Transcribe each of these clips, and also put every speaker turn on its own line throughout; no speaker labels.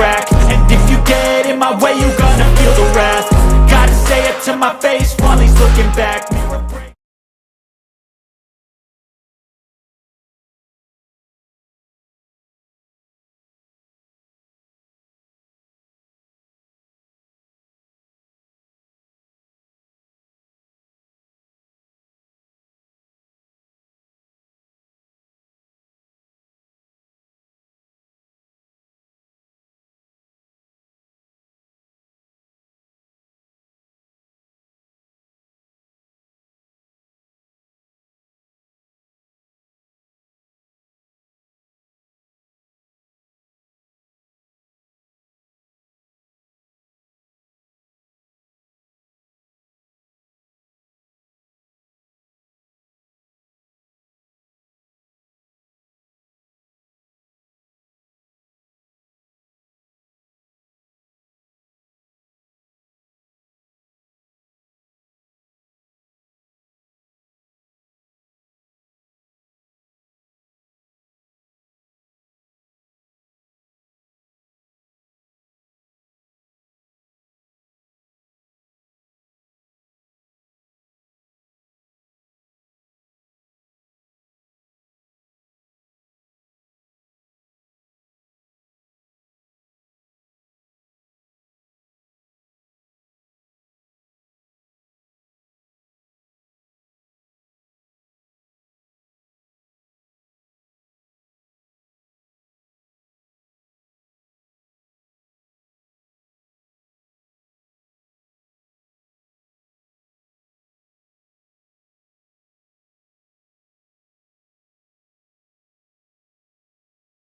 And if you get in my way, you gonna feel the wrath. Gotta say it to my face while he's looking back.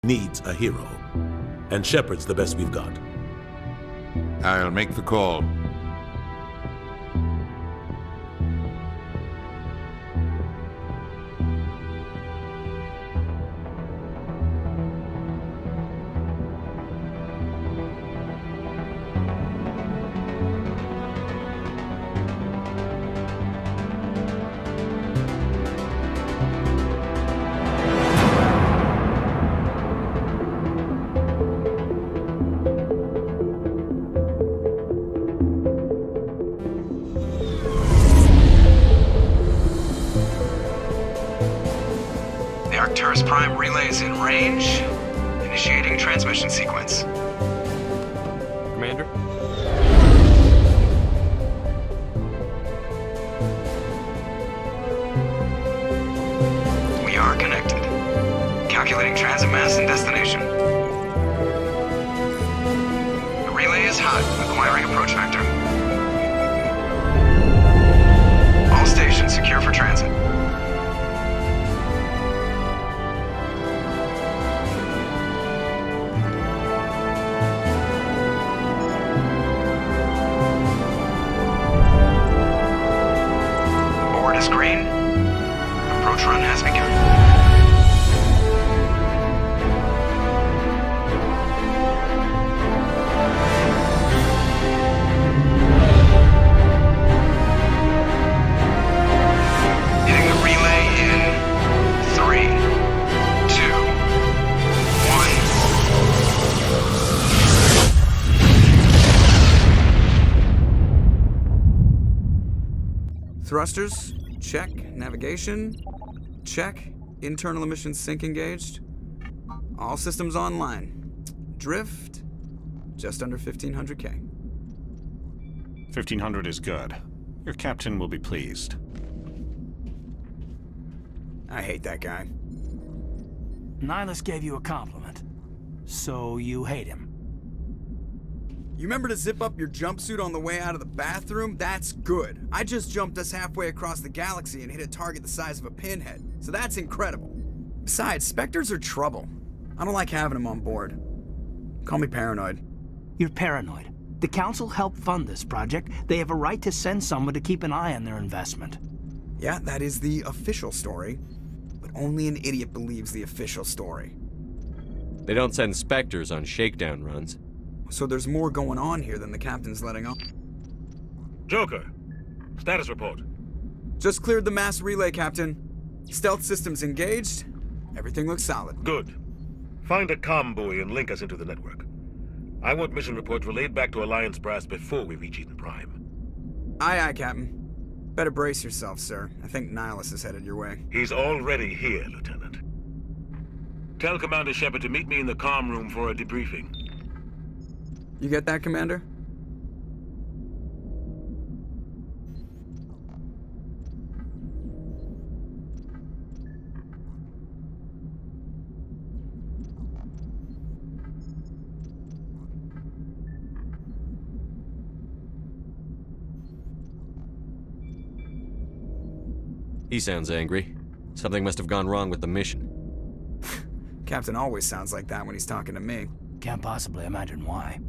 Needs a hero, and Shepard's the best we've got.
I'll make the call.
Arcturus Prime relay is in range. Initiating transmission sequence.
Commander?
We are connected. Calculating transit mass and destination. The relay is hot, acquiring approach vector. All stations secure for transit. Green. Approach run has begun. Hitting the relay in 3, 2,
1. Thrusters? Check. Navigation? Check. Internal emissions sync engaged. All systems online. Drift? Just under 1,500K.
1,500 is good. Your captain will be pleased.
I hate that guy.
Nihilus gave you a compliment. So you hate him?
You remember to zip up your jumpsuit on the way out of the bathroom? That's good. I just jumped us halfway across the galaxy and hit a target the size of a pinhead, so that's incredible. Besides, Spectres are trouble. I don't like having them on board. Call me paranoid.
You're paranoid. The Council helped fund this project. They have a right to send someone to keep an eye on their investment.
Yeah, that is the official story, but only an idiot believes the official story.
They don't send Spectres on shakedown runs.
So there's more going on here than the captain's letting on.
Joker, status report.
Just cleared the mass relay, Captain. Stealth systems engaged. Everything looks solid.
Good. Find a comm buoy and link us into the network. I want mission reports relayed back to Alliance brass before we reach Eden Prime.
Aye, aye, Captain. Better brace yourself, sir. I think Nihilus is headed your way.
He's already here, Lieutenant. Tell Commander Shepard to meet me in the comm room for a debriefing.
You get that, Commander?
He sounds angry. Something must have gone wrong with the mission.
Captain always sounds like that when he's talking to me.
Can't possibly imagine why.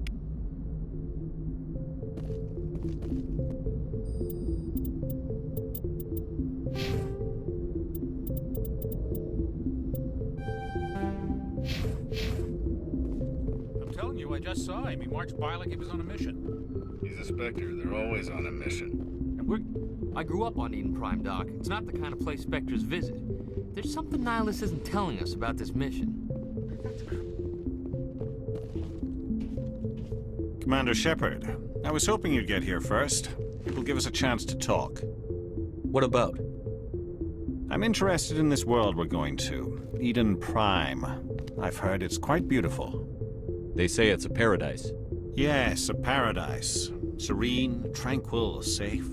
I'm telling you, I just saw him. He marched by like he was on a mission.
He's a Spectre. They're always on a mission.
I grew up on Eden Prime, Doc. It's not the kind of place Spectres visit. There's something Nihilus isn't telling us about this mission.
Commander Shepard, I was hoping you'd get here first. It will give us a chance to talk.
What about?
I'm interested in this world we're going to, Eden Prime. I've heard it's quite beautiful.
They say it's a paradise.
Yes, a paradise. Serene, tranquil, safe.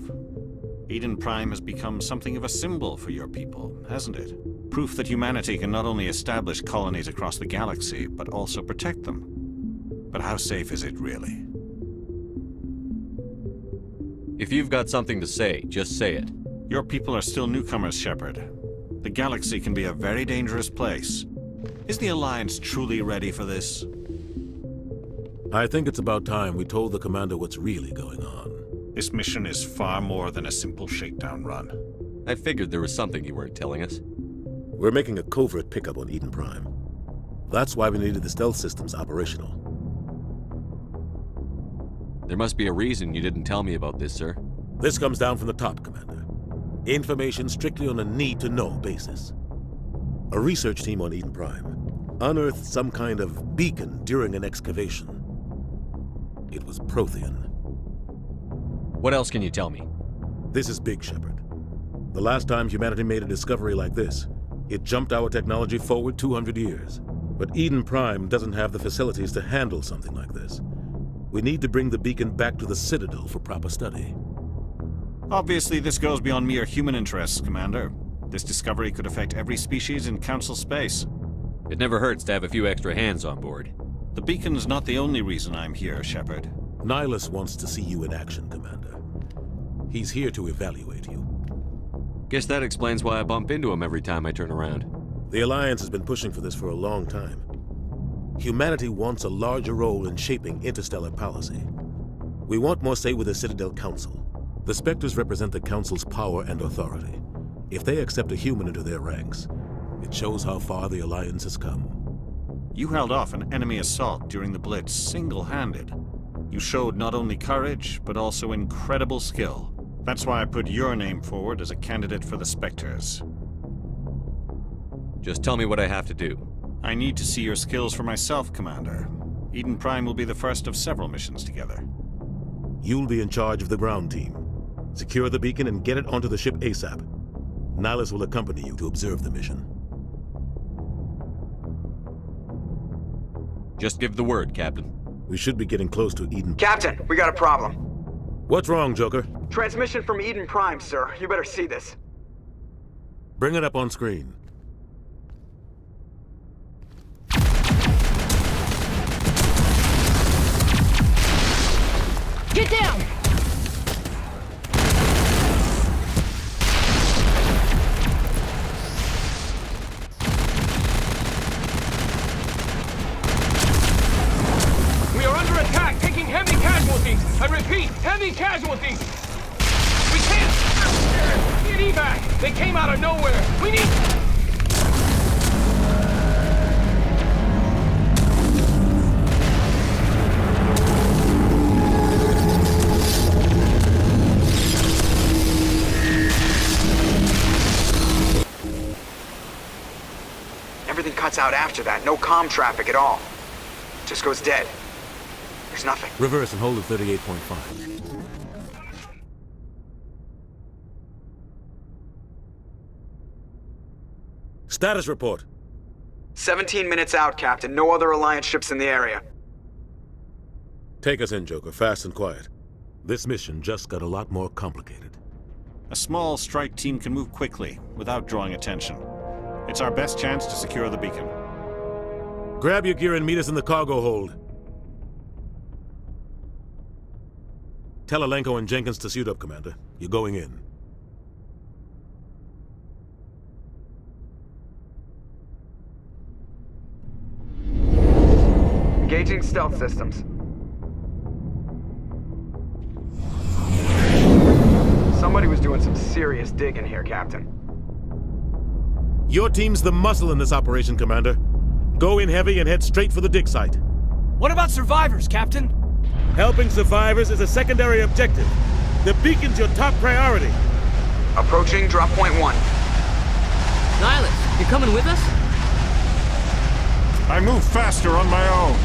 Eden Prime has become something of a symbol for your people, hasn't it? Proof that humanity can not only establish colonies across the galaxy, but also protect them. But how safe is it really?
If you've got something to say, just say it.
Your people are still newcomers, Shepard. The galaxy can be a very dangerous place. Is the Alliance truly ready for this?
I think it's about time we told the commander what's really going on.
This mission is far more than a simple shakedown run.
I figured there was something you weren't telling us.
We're making a covert pickup on Eden Prime. That's why we needed the stealth systems operational.
There must be a reason you didn't tell me about this, sir.
This comes down from the top, Commander. Information strictly on a need-to-know basis. A research team on Eden Prime unearthed some kind of beacon during an excavation. It was Prothean.
What else can you tell me?
This is big, Shepard. The last time humanity made a discovery like this, it jumped our technology forward 200 years. But Eden Prime doesn't have the facilities to handle something like this. We need to bring the beacon back to the Citadel for proper study.
Obviously, this goes beyond mere human interests, Commander. This discovery could affect every species in Council space.
It never hurts to have a few extra hands on board.
The beacon's not the only reason I'm here, Shepard.
Nihilus wants to see you in action, Commander. He's here to evaluate you.
Guess that explains why I bump into him every time I turn around.
The Alliance has been pushing for this for a long time. Humanity wants a larger role in shaping interstellar policy. We want more say with the Citadel Council. The Spectres represent the Council's power and authority. If they accept a human into their ranks, it shows how far the Alliance has come.
You held off an enemy assault during the Blitz single-handed. You showed not only courage, but also incredible skill. That's why I put your name forward as a candidate for the Spectres.
Just tell me what I have to do.
I need to see your skills for myself, Commander. Eden Prime will be the first of several missions together.
You'll be in charge of the ground team. Secure the beacon and get it onto the ship ASAP. Nihilus will accompany you to observe the mission.
Just give the word, Captain.
We should be getting close to Eden.
Captain, we got a problem.
What's wrong, Joker?
Transmission from Eden Prime, sir. You better see this.
Bring it up on screen.
Get down!
We are under attack, taking heavy casualties. I repeat, heavy casualties. We can't get evac. They came out of nowhere. We need...
Everything cuts out after that. No comm traffic at all. Just goes dead. There's nothing.
Reverse and hold at 38.5. Status report.
17 minutes out, Captain. No other Alliance ships in the area.
Take us in, Joker, fast and quiet. This mission just got a lot more complicated.
A small strike team can move quickly, without drawing attention. It's our best chance to secure the beacon.
Grab your gear and meet us in the cargo hold. Tell Alenko and Jenkins to suit up, Commander. You're going in.
Engaging stealth systems. Somebody was doing some serious digging here, Captain.
Your team's the muscle in this operation, Commander. Go in heavy and head straight for the dig site.
What about survivors, Captain?
Helping survivors is a secondary objective. The beacon's your top priority.
Approaching drop point 1.
Nihilus, you coming with us?
I move faster on my own.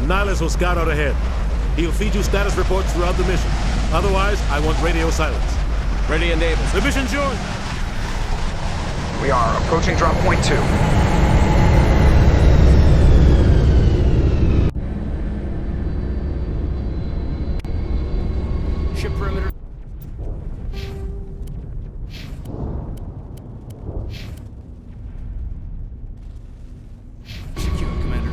Nihilus will scout out ahead. He'll feed you status reports throughout the mission. Otherwise, I want radio silence.
Ready and able.
The mission's yours.
We are approaching drop point 2.
Ship perimeter. Secure, Commander.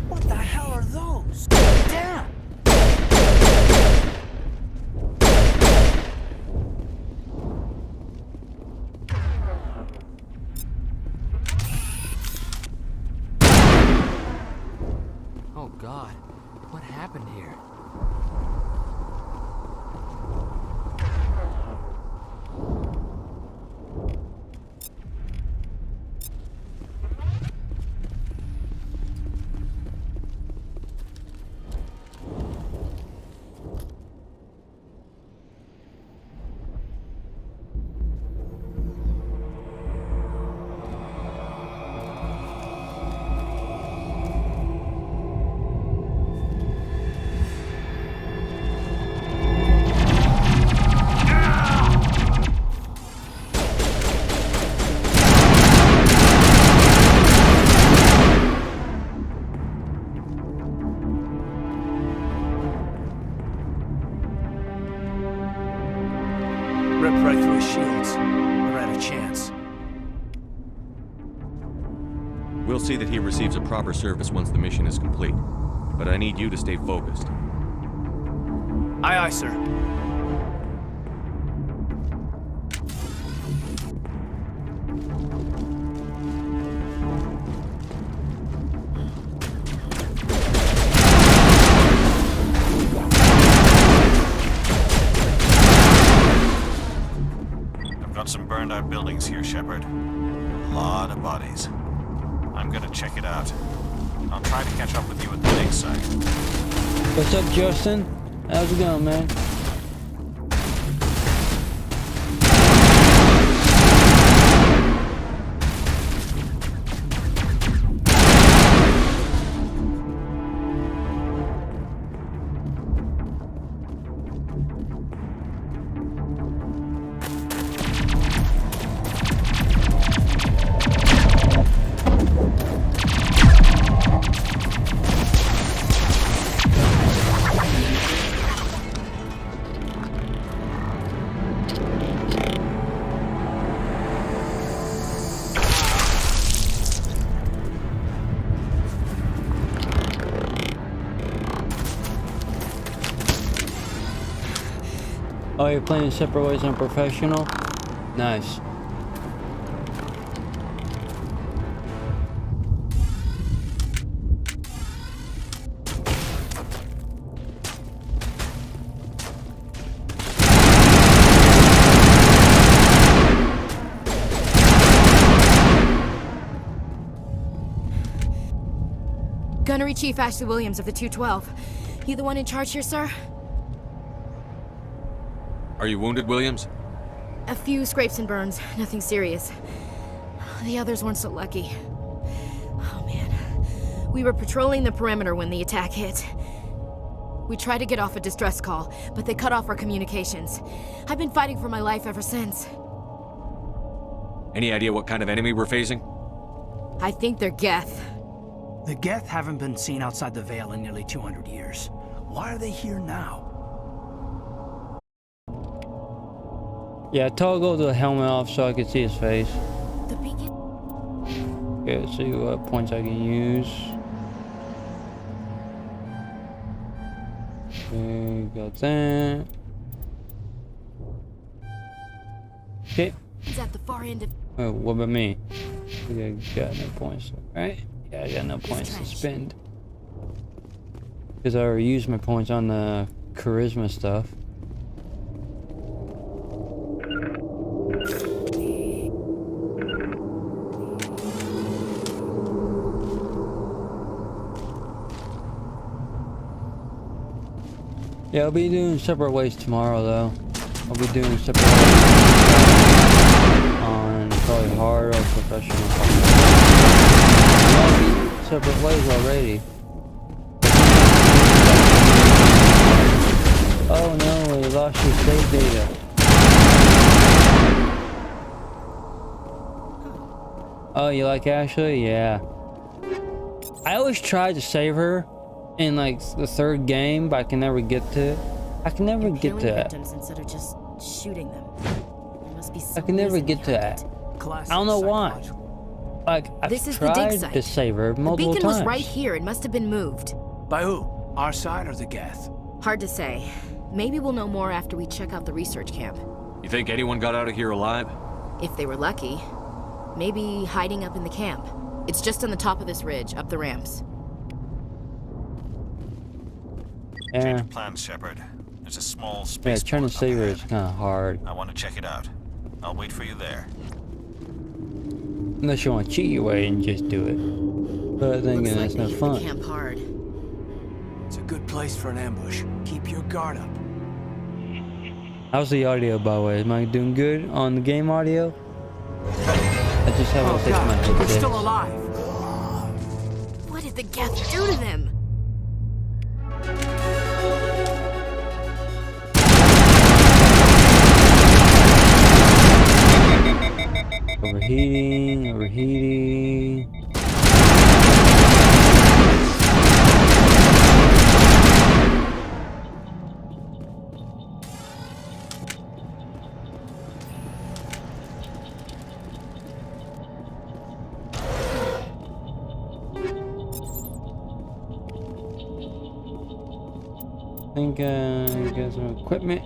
What the hell are those? Get down!
Oh God, what happened here?
Ripped right through his shields. Never had a chance.
We'll see that he receives a proper service once the mission is complete. But I need you to stay focused.
Aye, aye, sir.
Got some burned out buildings here, Shepard. A lot of bodies. I'm gonna check it out. I'll try to catch up with you at the dig site.
What's up, Justin? How's it going, man? Oh, you're playing separate ways on professional? Nice.
Gunnery Chief Ashley Williams of the 212. You the one in charge here, sir?
Are you wounded, Williams?
A few scrapes and burns, nothing serious. The others weren't so lucky. Oh man. We were patrolling the perimeter when the attack hit. We tried to get off a distress call, but they cut off our communications. I've been fighting for my life ever since.
Any idea what kind of enemy we're facing?
I think they're Geth.
The Geth haven't been seen outside the Veil in nearly 200 years. Why are they here now?
Yeah, toggle the helmet off so I can see his face.
The beacon.
Okay, let's see what points I can use. Okay, got that. Okay.
It's at the far end of.
Oh, what about me? Okay, got no points, right? Yeah, I got no points to spend. Because I already used my points on the charisma stuff. Yeah, I'll be doing separate ways tomorrow though. I'll be doing separate ways on probably hard or professional. I'll be separate ways already. Oh no, we lost your save data. Oh, you like Ashley? Yeah. I always tried to save her in like the third game, but I can never get to it. I can never get to that.
Instead of just shooting them. There must be
I can never get to that. I don't know why. Like, I've tried to save her multiple times.
The beacon was right here. It must have been moved.
By who? Our side or the Geth?
Hard to say. Maybe we'll know more after we check out the research camp.
You think anyone got out of here alive?
If they were lucky. Maybe hiding up in the camp. It's just on the top of this ridge, up the ramps.
Yeah.
Change of plans, Shepard. There's a small space.
Yeah, trying to save her is kind of hard.
I want to check it out. I'll wait for you there.
Unless you want to cheat your way and just do it. But then again, that's no fun.
The camp hard.
It's a good place for an ambush. Keep your guard up.
How's the audio, by the way? Am I doing good on the game audio? I just have to fix my headset.
They're still alive.
What did the Geth do to them?
Overheating. I think get some equipment.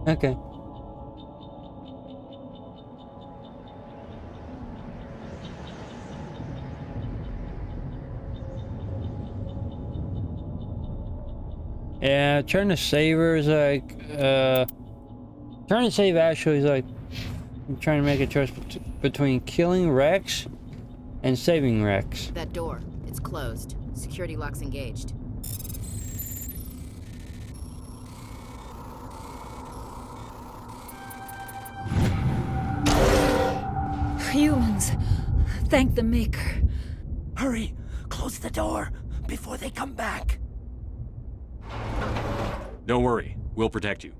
Okay. Yeah, trying to save her is like, trying to save Ashley is like, I'm trying to make a choice between killing Rex and saving Rex.
That door, it's closed. Security lock's engaged.
Humans, thank the Maker.
Hurry, close the door before they come back.
Don't worry, we'll protect you.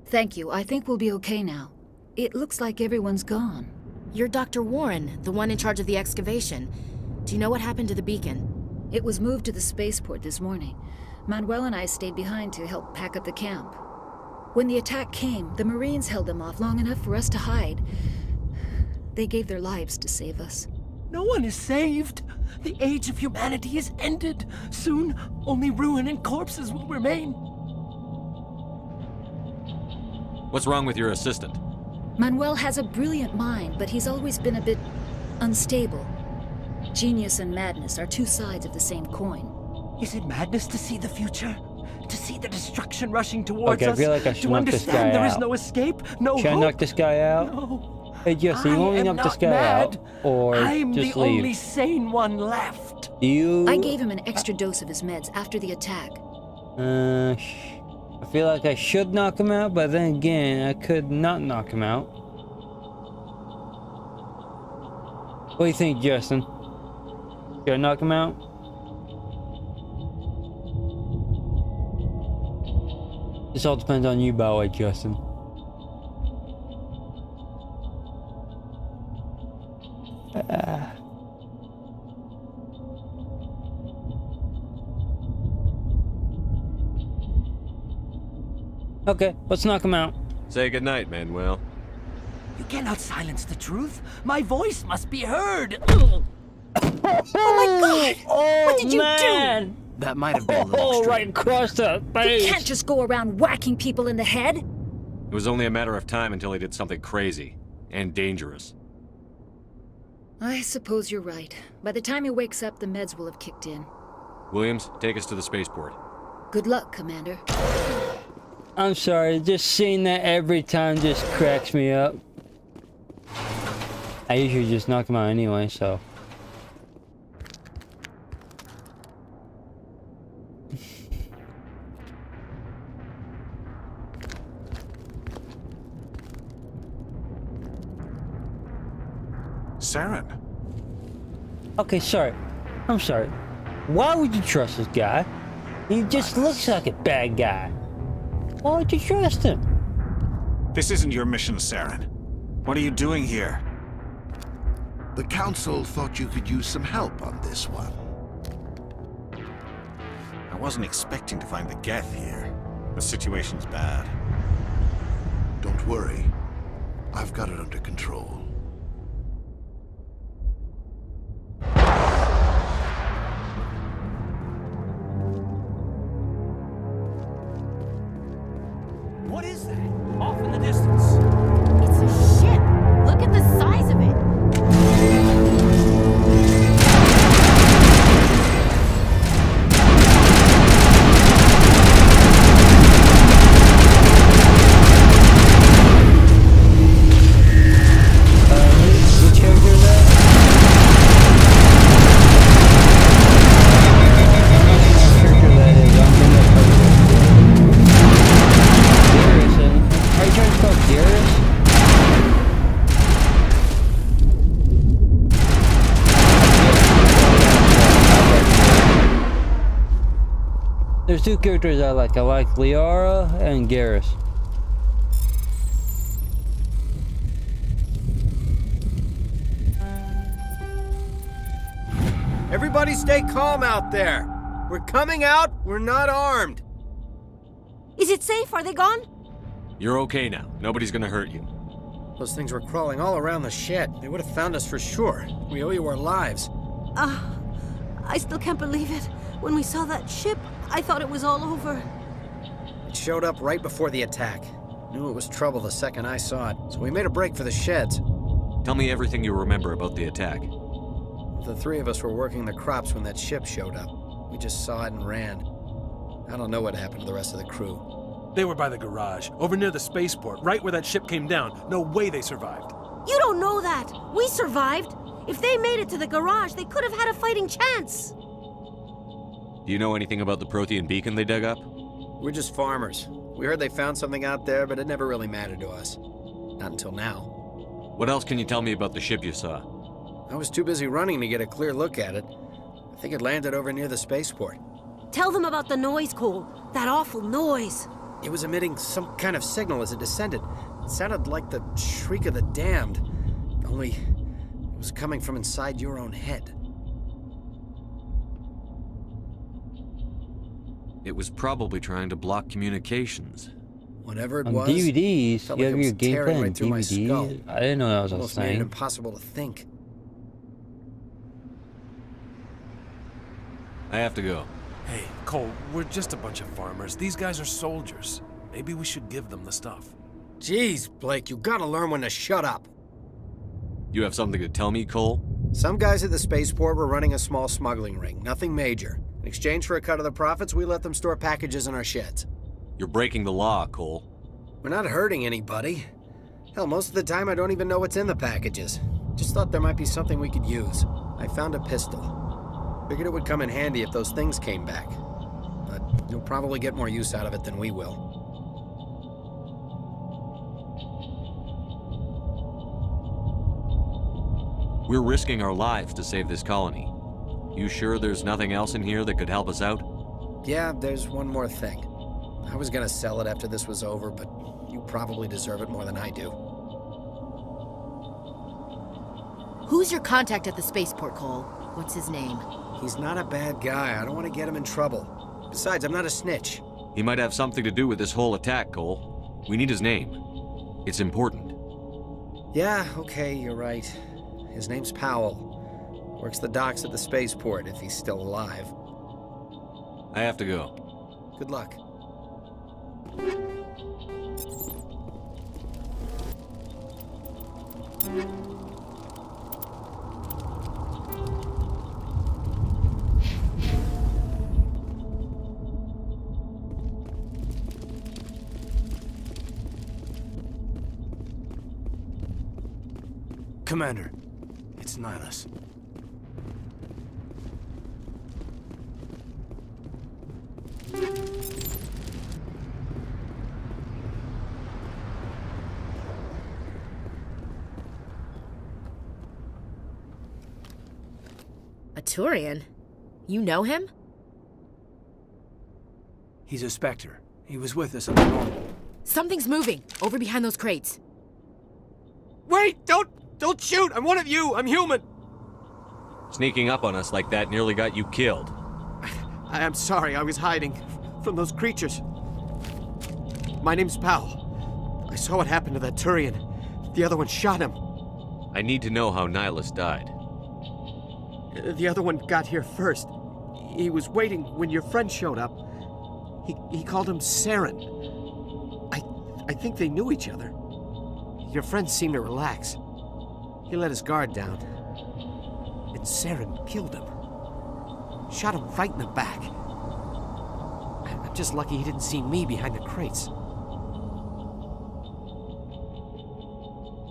Thank you. I think we'll be okay now. It looks like everyone's gone.
You're Dr. Warren, the one in charge of the excavation. Do you know what happened to the beacon?
It was moved to the spaceport this morning. Manuel and I stayed behind to help pack up the camp. When the attack came, the Marines held them off long enough for us to hide. They gave their lives to save us.
No one is saved. The age of humanity is ended. Soon, only ruin and corpses will remain.
What's wrong with your assistant?
Manuel has a brilliant mind, but he's always been a bit unstable. Genius and madness are two sides of the same coin.
Is it madness to see the future? To see the destruction rushing towards us?
Okay, I feel like I should
to
knock this guy
understand there
out.
is no escape, no
Should I
hope?
knock this guy out?
No.
Hey, Jesse, you want me to knock this guy out? Or
I'm
just
the
leave?
only sane one left.
You...
I gave him an extra dose of his meds after the attack.
I feel like I should knock him out, but then again, I could not knock him out. What do you think, Justin? Should I knock him out? This all depends on you, by the way, Justin. Okay, let's knock him out.
Say goodnight, Manuel.
You cannot silence the truth. My voice must be heard.
Oh my god! What did you do?
That might have been a little
Oh,
extreme.
right across the face.
You can't just go around whacking people in the head.
It was only a matter of time until he did something crazy and dangerous.
I suppose you're right. By the time he wakes up, the meds will have kicked in.
Williams, take us to the spaceport.
Good luck, Commander.
I'm sorry, just seeing that every time just cracks me up. I usually just knock him out anyway, so.
Saren.
Okay, sorry. I'm sorry. Why would you trust this guy? He just looks like a bad guy. Why would you trust him?
This isn't your mission, Saren. What are you doing here?
The Council thought you could use some help on this one.
I wasn't expecting to find the Geth here. The situation's bad.
Don't worry. I've got it under control.
What is that? Off in the distance.
It's a ship. Look at the size of it.
Which character is that? Character that is, I'm gonna Garrison. Are you trying to spell Garrus? There's two characters I like. I like Liara and Garrus.
Everybody stay calm out there. We're coming out, we're not armed.
Is it safe? Are they gone?
You're okay now. Nobody's gonna hurt you.
Those things were crawling all around the shed. They would have found us for sure. We owe you our lives.
I still can't believe it. When we saw that ship, I thought it was all over.
It showed up right before the attack. Knew it was trouble the second I saw it, so we made a break for the sheds.
Tell me everything you remember about the attack.
The three of us were working the crops when that ship showed up. We just saw it and ran. I don't know what happened to the rest of the crew.
They were by the garage, over near the spaceport, right where that ship came down. No way they survived.
You don't know that. We survived. If they made it to the garage, they could have had a fighting chance.
Do you know anything about the Prothean beacon they dug up?
We're just farmers. We heard they found something out there, but it never really mattered to us. Not until now.
What else can you tell me about the ship you saw?
I was too busy running to get a clear look at it. I think it landed over near the spaceport.
Tell them about the noise, Cole. That awful noise.
It was emitting some kind of signal as it descended. It sounded like the shriek of the damned. Only it was coming from inside your own head.
It was probably trying to block communications.
Whatever it
On
was,
DVDs,
felt
you
like
have
it
your
was tearing
gameplay on
right through my skull.
DVD. I didn't know that was a
Almost made it
thing.
impossible to think.
I have to go.
Hey, Cole, we're just a bunch of farmers. These guys are soldiers. Maybe we should give them the stuff.
Jeez, Blake, you gotta learn when to shut up.
You have something to tell me, Cole?
Some guys at the spaceport were running a small smuggling ring, nothing major. In exchange for a cut of the profits, we let them store packages in our sheds.
You're breaking the law, Cole.
We're not hurting anybody. Hell, most of the time I don't even know what's in the packages. Just thought there might be something we could use. I found a pistol. Figured it would come in handy if those things came back. But you'll probably get more use out of it than we will.
We're risking our lives to save this colony. You sure there's nothing else in here that could help us out?
Yeah, there's one more thing. I was gonna sell it after this was over, but you probably deserve it more than I do.
Who's your contact at the spaceport, Cole? What's his name?
He's not a bad guy. I don't want to get him in trouble. Besides, I'm not a snitch.
He might have something to do with this whole attack, Cole. We need his name. It's important.
Yeah, okay, you're right. His name's Powell. Works the docks at the spaceport, if he's still alive.
I have to go.
Good luck.
Commander, it's Nihilus.
A Turian? You know him?
He's a Spectre. He was with us on the normal.
Something's moving, over behind those crates.
Wait! Don't shoot! I'm one of you! I'm human!
Sneaking up on us like that nearly got you killed.
I'm sorry, I was hiding from those creatures. My name's Powell. I saw what happened to that Turian. The other one shot him.
I need to know how Nihilus died.
The other one got here first. He was waiting when your friend showed up. He called him Saren. I think they knew each other. Your friend seemed to relax. He let his guard down. And Saren killed him. Shot him right in the back. I'm just lucky he didn't see me behind the crates.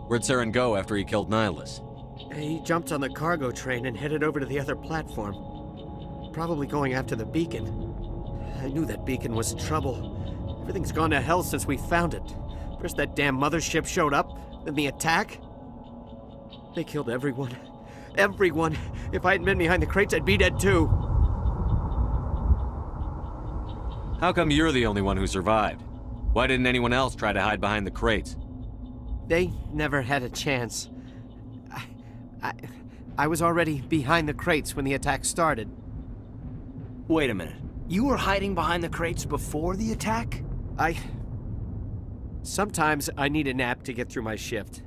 Where'd Saren go after he killed Nihilus?
He jumped on the cargo train and headed over to the other platform. Probably going after the beacon. I knew that beacon was in trouble. Everything's gone to hell since we found it. First that damn mothership showed up, then the attack. They killed everyone. Everyone. If I hadn't been behind the crates, I'd be dead too.
How come you're the only one who survived? Why didn't anyone else try to hide behind the crates?
They never had a chance. I was already behind the crates when the attack started.
Wait a minute. You were hiding behind the crates before the attack?
Sometimes I need a nap to get through my shift.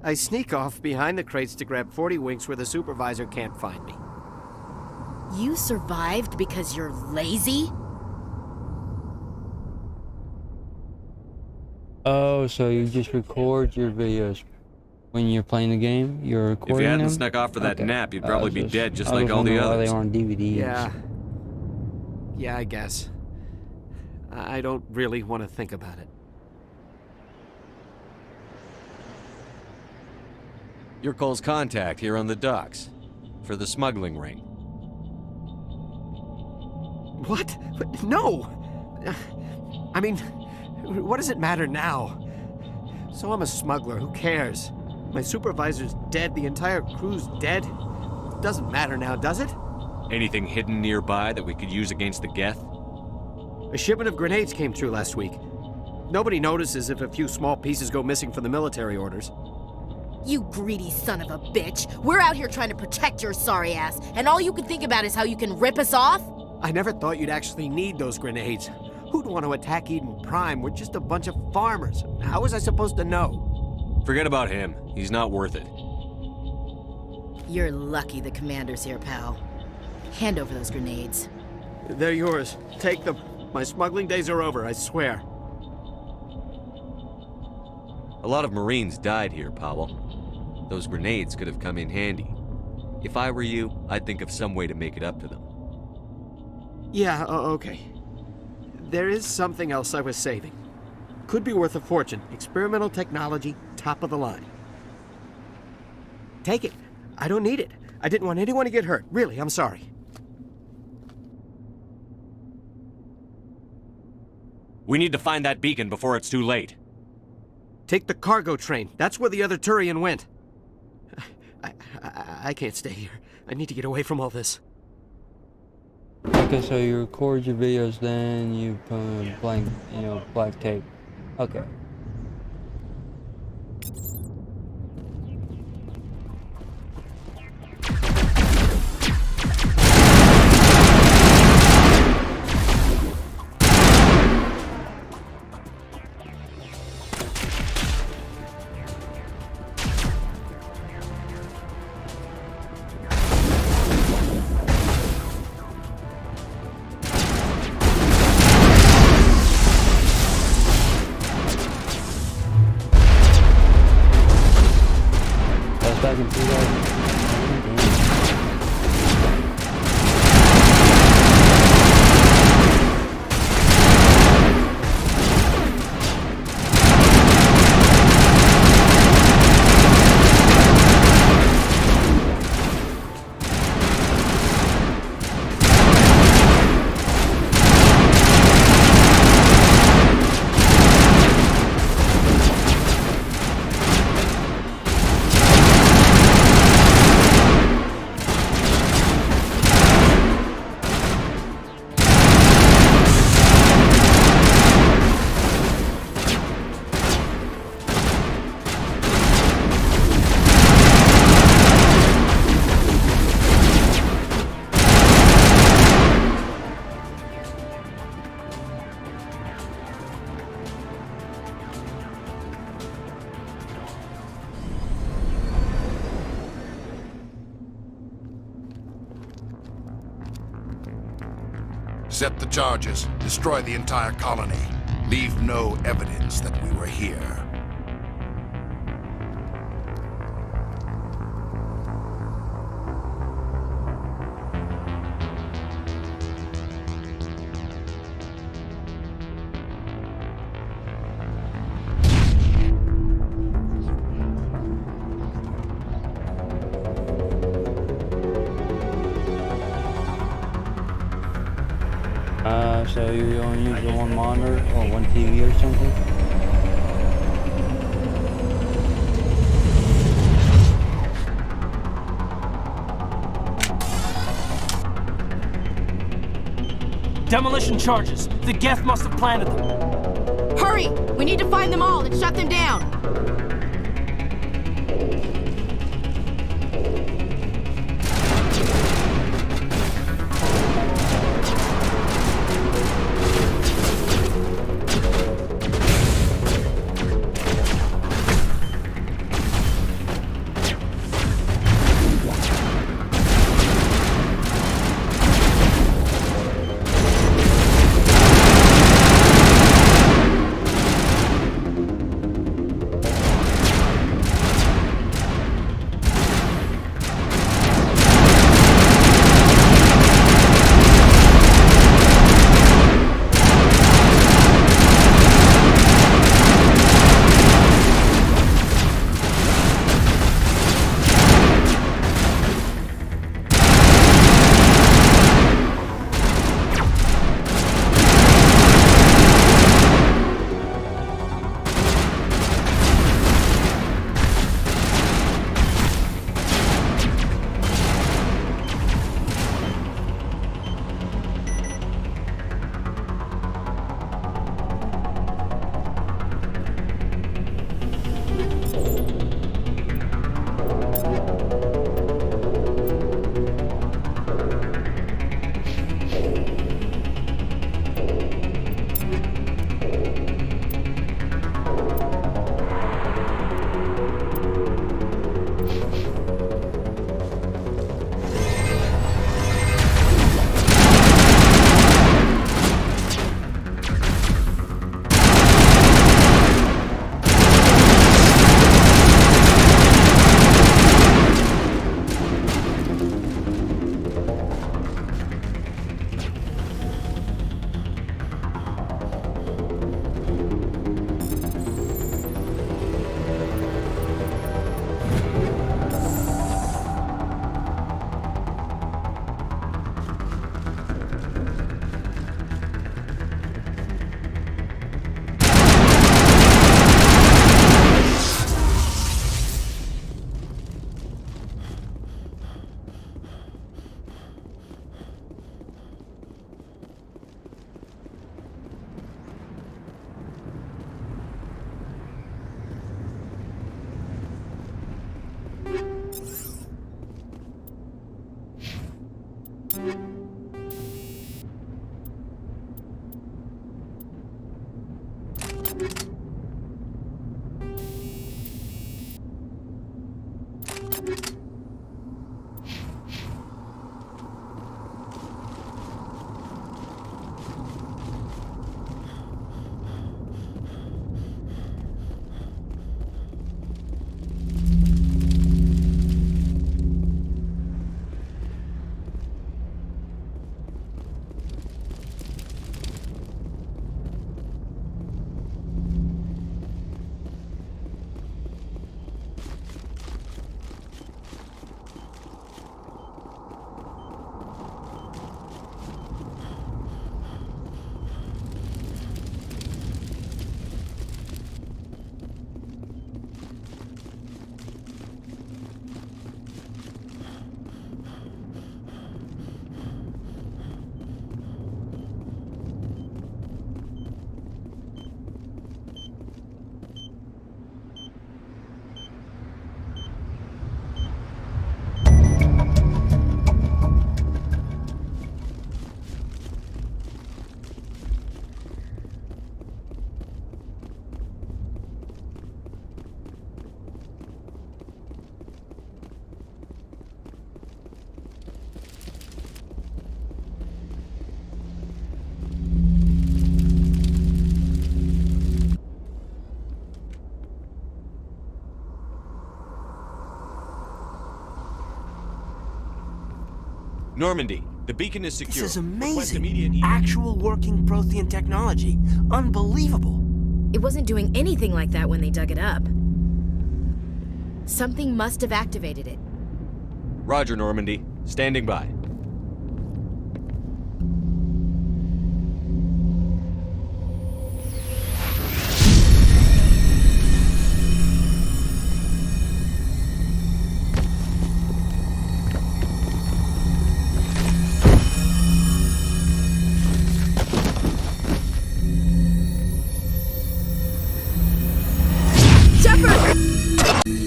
I sneak off behind the crates to grab 40 winks where the supervisor can't find me.
You survived because you're lazy?
Oh, so you just record your videos when you're playing the game? You're recording
If you hadn't
them?
snuck off for that
Okay.
nap, you'd probably be dead just
I
like
was
all the
wondering why
others.
they were on DVDs.
Yeah, I guess. I don't really want to think about it.
You're Cole's contact here on the docks for the smuggling ring.
What? No! I mean, what does it matter now? So I'm a smuggler, who cares? My supervisor's dead, the entire crew's dead. Doesn't matter now, does it?
Anything hidden nearby that we could use against the Geth?
A shipment of grenades came through last week. Nobody notices if a few small pieces go missing from the military orders.
You greedy son of a bitch. We're out here trying to protect your sorry ass, and all you can think about is how you can rip us off?
I never thought you'd actually need those grenades. Who'd want to attack Eden Prime? We're just a bunch of farmers. How was I supposed to know?
Forget about him. He's not worth it.
You're lucky the commander's here, pal. Hand over those grenades.
They're yours. Take them. My smuggling days are over, I swear.
A lot of Marines died here, Powell. Those grenades could have come in handy. If I were you, I'd think of some way to make it up to them.
Yeah, okay. There is something else I was saving. Could be worth a fortune. Experimental technology, top of the line. Take it. I don't need it. I didn't want anyone to get hurt. Really, I'm sorry.
We need to find that beacon before it's too late.
Take the cargo train. That's where the other Turian went. I can't stay here. I need to get away from all this.
Okay, so you record your videos, then you put blank, black tape. Okay. Back in
20. Set the charges. Destroy the entire colony. Leave no evidence that we were here.
So you only use the one monitor or one TV or something?
Demolition charges. The Geth must have planted them.
Hurry! We need to find them all and shut them down.
Normandy, the beacon is secure.
This is
Request
amazing.
immediate
Actual working Prothean technology. Unbelievable.
It wasn't doing anything like that when they dug it up. Something must have activated it.
Roger, Normandy. Standing by.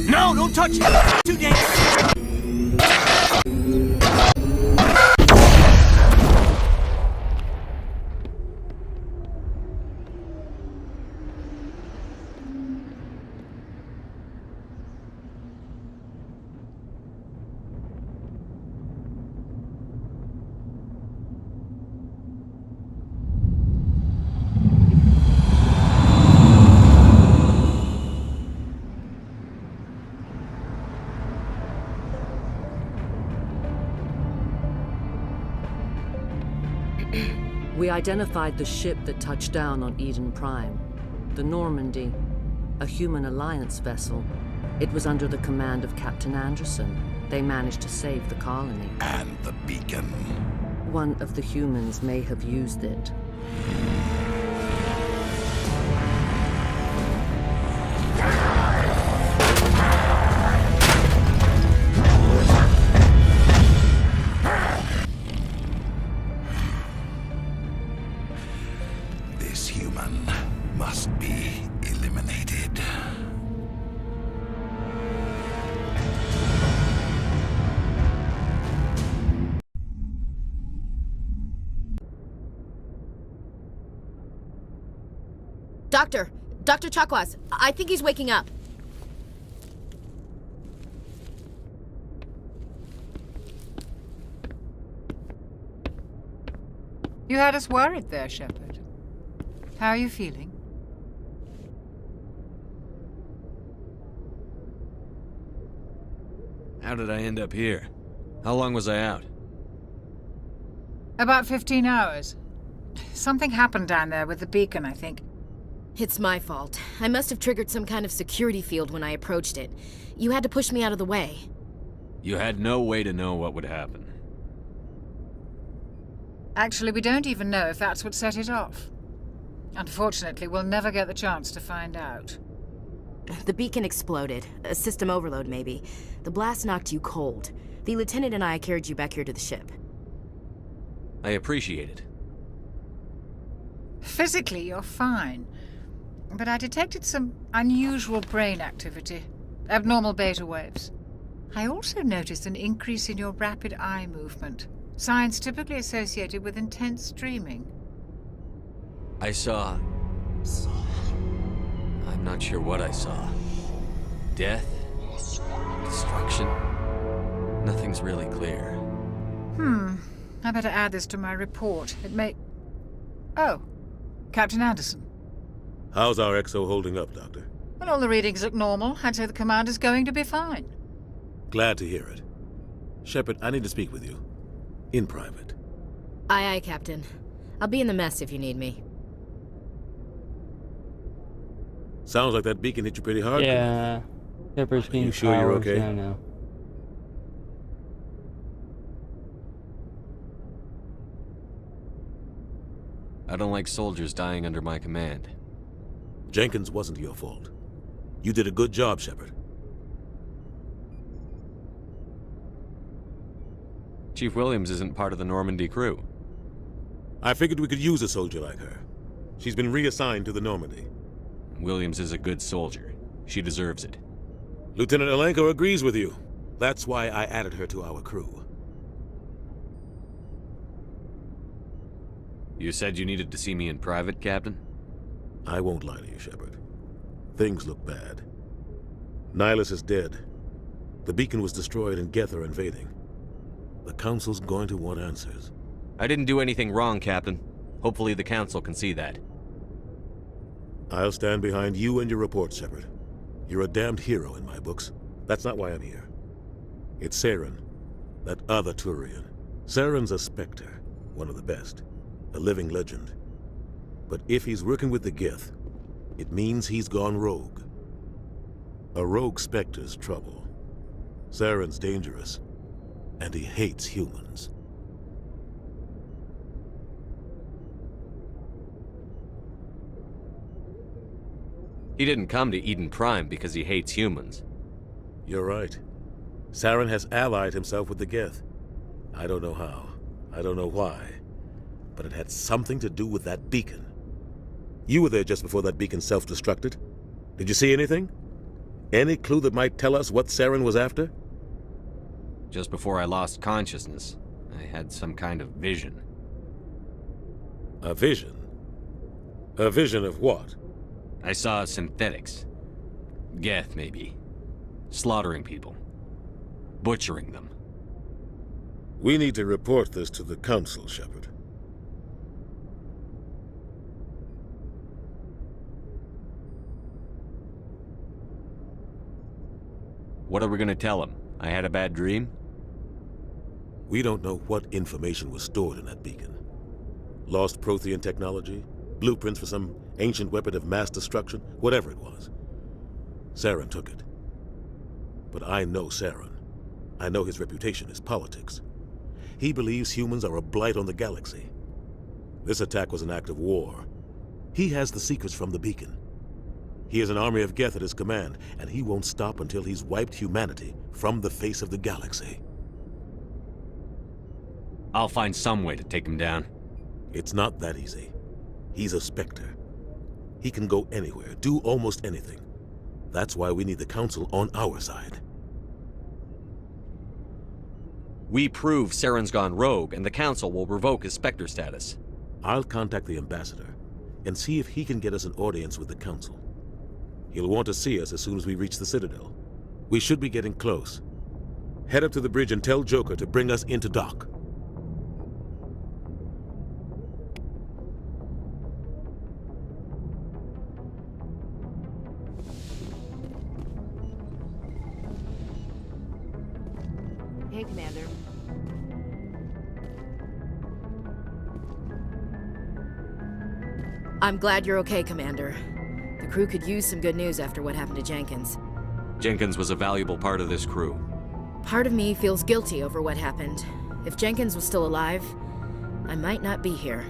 No, don't touch it! Too dangerous!
We identified the ship that touched down on Eden Prime. The Normandy, a human alliance vessel. It was under the command of Captain Anderson. They managed to save the colony.
And the beacon.
One of the humans may have used it.
This human must be eliminated.
Dr. Chakwas, I think he's waking up.
You had us worried there, Shepard. How are you feeling?
How did I end up here? How long was I out?
About 15 hours. Something happened down there with the beacon, I think.
It's my fault. I must have triggered some kind of security field when I approached it. You had to push me out of the way.
You had no way to know what would happen.
Actually, we don't even know if that's what set it off. Unfortunately, we'll never get the chance to find out.
The beacon exploded. A system overload, maybe. The blast knocked you cold. The lieutenant and I carried you back here to the ship.
I appreciate it.
Physically, you're fine. But I detected some unusual brain activity. Abnormal beta waves. I also noticed an increase in your rapid eye movement. Signs typically associated with intense dreaming.
I saw... I'm not sure what I saw. Death? Destruction? Nothing's really clear.
I better add this to my report. It may... Oh, Captain Anderson.
How's our XO holding up, Doctor?
Well, all the readings look normal. I'd say the commander's going to be fine.
Glad to hear it. Shepard, I need to speak with you. In private.
Aye, aye, Captain. I'll be in the mess if you need me.
Sounds like that beacon hit you pretty hard.
Yeah. Shepard's getting
you sure you're
powers
okay?
now.
I don't like soldiers dying under my command.
Jenkins wasn't your fault. You did a good job, Shepard.
Chief Williams isn't part of the Normandy crew.
I figured we could use a soldier like her. She's been reassigned to the Normandy.
Williams is a good soldier. She deserves it.
Lieutenant Alenko agrees with you. That's why I added her to our crew.
You said you needed to see me in private, Captain?
I won't lie to you, Shepard. Things look bad. Nihilus is dead. The beacon was destroyed and Geth are invading. The Council's going to want answers.
I didn't do anything wrong, Captain. Hopefully the Council can see that.
I'll stand behind you and your report, Shepard. You're a damned hero in my books. That's not why I'm here. It's Saren, that other Turian. Saren's a Spectre, one of the best. A living legend. But if he's working with the Geth, it means he's gone rogue. A rogue Spectre's trouble. Saren's dangerous, and he hates humans.
He didn't come to Eden Prime because he hates humans.
You're right. Saren has allied himself with the Geth. I don't know how. I don't know why. But it had something to do with that beacon. You were there just before that beacon self-destructed. Did you see anything? Any clue that might tell us what Saren was after?
Just before I lost consciousness, I had some kind of vision.
A vision? A vision of what?
I saw synthetics. Geth, maybe. Slaughtering people. Butchering them.
We need to report this to the Council, Shepard.
What are we gonna tell him? I had a bad dream?
We don't know what information was stored in that beacon. Lost Prothean technology? Blueprints for some ancient weapon of mass destruction? Whatever it was. Saren took it. But I know Saren. I know his reputation is politics. He believes humans are a blight on the galaxy. This attack was an act of war. He has the secrets from the beacon. He has an army of Geth at his command, and he won't stop until he's wiped humanity from the face of the galaxy.
I'll find some way to take him down.
It's not that easy. He's a Spectre. He can go anywhere, do almost anything. That's why we need the Council on our side.
We prove Saren's gone rogue, and the Council will revoke his Spectre status.
I'll contact the Ambassador and see if he can get us an audience with the Council. He'll want to see us as soon as we reach the Citadel. We should be getting close. Head up to the bridge and tell Joker to bring us into dock.
Hey, Commander. I'm glad you're okay, Commander. The crew could use some good news after what happened to Jenkins.
Jenkins was a valuable part of this crew.
Part of me feels guilty over what happened. If Jenkins was still alive, I might not be here.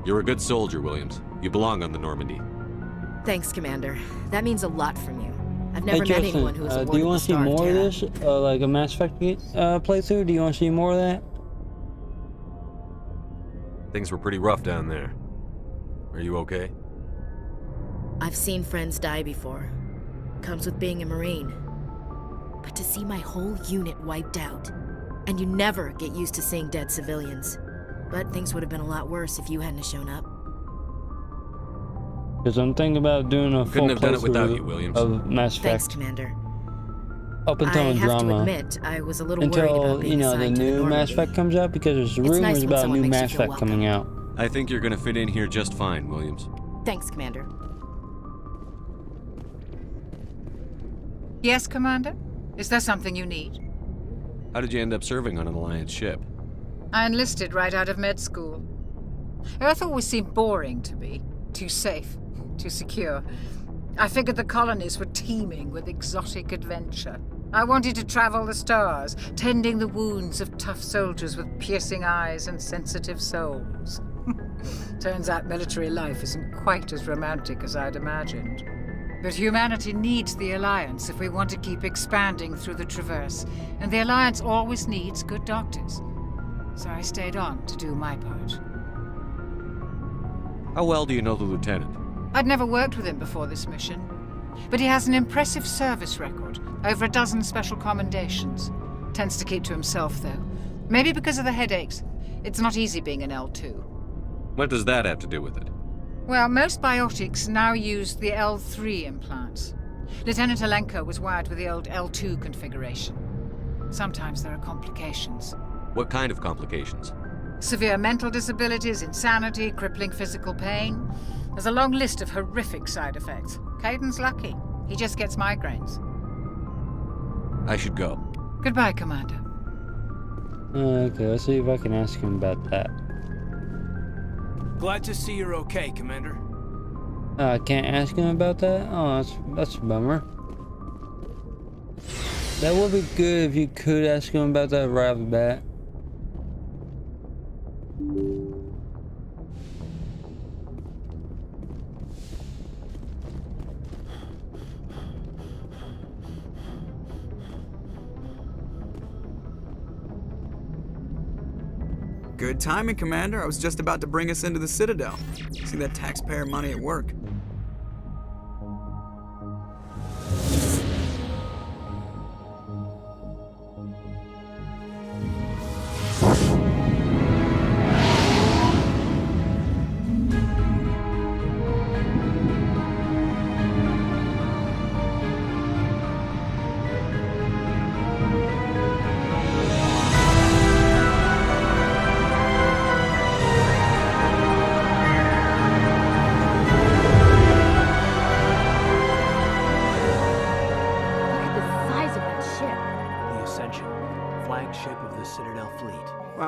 You're a good soldier, Williams. You belong on the Normandy.
Thanks, Commander. That means a lot from you. I've never
Hey,
met
Justin,
anyone who was awarded
do you
the
want to see
Star of
more of
Terra.
this? Like a Mass Effect playthrough? Do you want to see more of that?
Things were pretty rough down there. Are you okay?
I've seen friends die before. comes with being a Marine. But to see my whole unit wiped out, and you never get used to seeing dead civilians. But things would have been a lot worse if you hadn't shown up.
Because I'm thinking about doing a full
Couldn't have done it without
playthrough
you, Williams.
of Mass Effect.
Thanks, Commander.
Up until
I have
Andromeda.
to admit, I was a little worried about
Until,
being
you know, the
assigned to the
new Mass
Normandy.
Effect comes out, because there's
It's
rumors
nice when
about
someone
new
makes you
Mass
feel
Effect coming out.
I think you're gonna fit in here just fine, Williams.
Thanks, Commander.
Yes, Commander? Is there something you need?
How did you end up serving on an Alliance ship?
I enlisted right out of med school. Earth always seemed boring to me. Too safe, too secure. I figured the colonies were teeming with exotic adventure. I wanted to travel the stars, tending the wounds of tough soldiers with piercing eyes and sensitive souls. Turns out military life isn't quite as romantic as I'd imagined. But humanity needs the Alliance if we want to keep expanding through the Traverse, and the Alliance always needs good doctors. So I stayed on to do my part.
How well do you know the Lieutenant?
I'd never worked with him before this mission, but he has an impressive service record, over a dozen special commendations. Tends to keep to himself, though. Maybe because of the headaches. It's not easy being an L2.
What does that have to do with it?
Well, most biotics now use the L3 implants. Lieutenant Alenko was wired with the old L2 configuration. Sometimes there are complications.
What kind of complications?
Severe mental disabilities, insanity, crippling physical pain. There's a long list of horrific side effects. Caden's lucky. He just gets migraines.
I should go.
Goodbye, Commander.
Okay, let's see if I can ask him about that.
Glad to see you're okay, Commander.
I can't ask him about that? Oh, that's a bummer. That would be good if you could ask him about that right off the bat.
Good timing, Commander. I was just about to bring us into the Citadel. See that taxpayer money at work.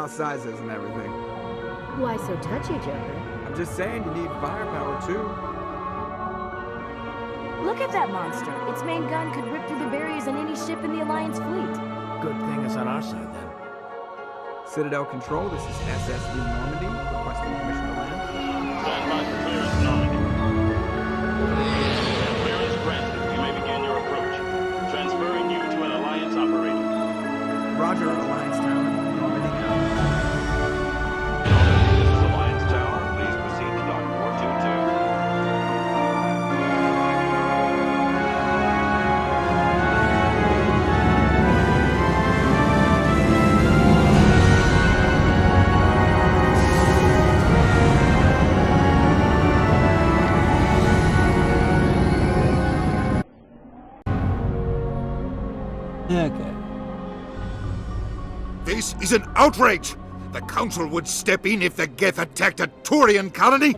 Sizes and everything.
Why so touchy, Joker?
I'm just saying you need firepower too.
Look at that monster. Its main gun could rip through the barriers in any ship in the Alliance fleet.
Good thing it's on our side then.
Citadel Control, this is SSV Normandy, requesting permission to land.
Stand by for clearance, Normandy. Clearance granted. You may begin your approach. Transferring you to an Alliance operator.
Roger, Alliance Tower.
Okay.
This is an outrage! The Council would step in if the Geth attacked a Turian colony?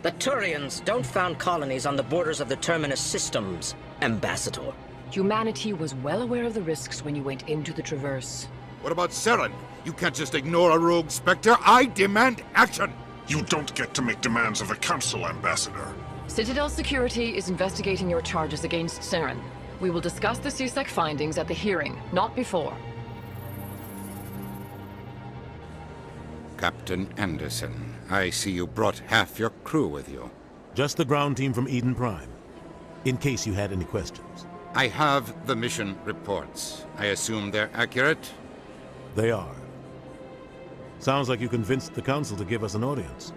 The Turians don't found colonies on the borders of the Terminus systems, Ambassador.
Humanity was well aware of the risks when you went into the Traverse.
What about Saren? You can't just ignore a rogue Spectre. I demand action!
You don't get to make demands of the Council, Ambassador.
Citadel Security is investigating your charges against Saren. We will discuss the CSEC findings at the hearing, not before.
Captain Anderson, I see you brought half your crew with you.
Just the ground team from Eden Prime, in case you had any questions.
I have the mission reports. I assume they're accurate?
They are. Sounds like you convinced the Council to give us an audience.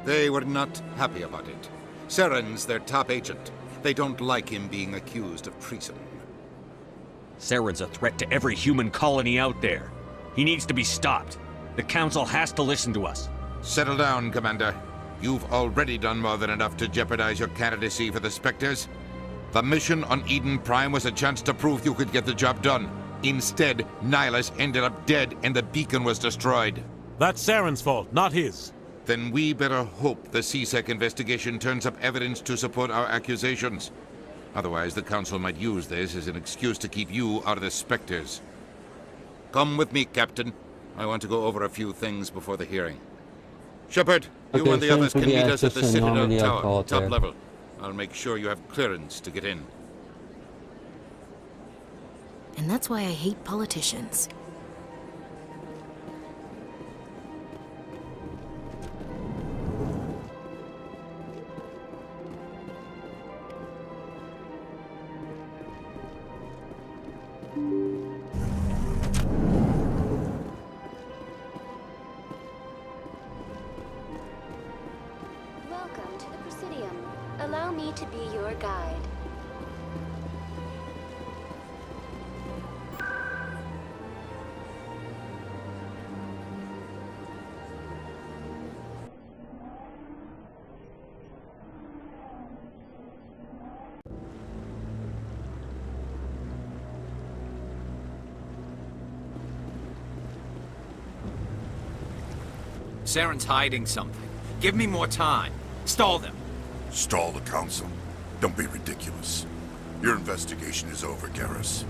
They were not happy about it. Saren's their top agent. They don't like him being accused of treason.
Saren's a threat to every human colony out there. He needs to be stopped. The Council has to listen to us.
Settle down, Commander. You've already done more than enough to jeopardize your candidacy for the Spectres. The mission on Eden Prime was a chance to prove you could get the job done. Instead, Nihilus ended up dead and the beacon was destroyed.
That's Saren's fault, not his.
Then we better hope the CSEC investigation turns up evidence to support our accusations. Otherwise, the Council might use this as an excuse to keep you out of the Spectres. Come with me, Captain. I want to go over a few things before the hearing. Shepard, you and the others can meet us at the Citadel Tower, top level. I'll make sure you have clearance to get in.
And that's why I hate politicians.
Welcome to the Presidium. Allow me to be your guide.
Saren's hiding something. Give me more time. Stall them.
Stall the Council? Don't be ridiculous. Your investigation is over, Garrus.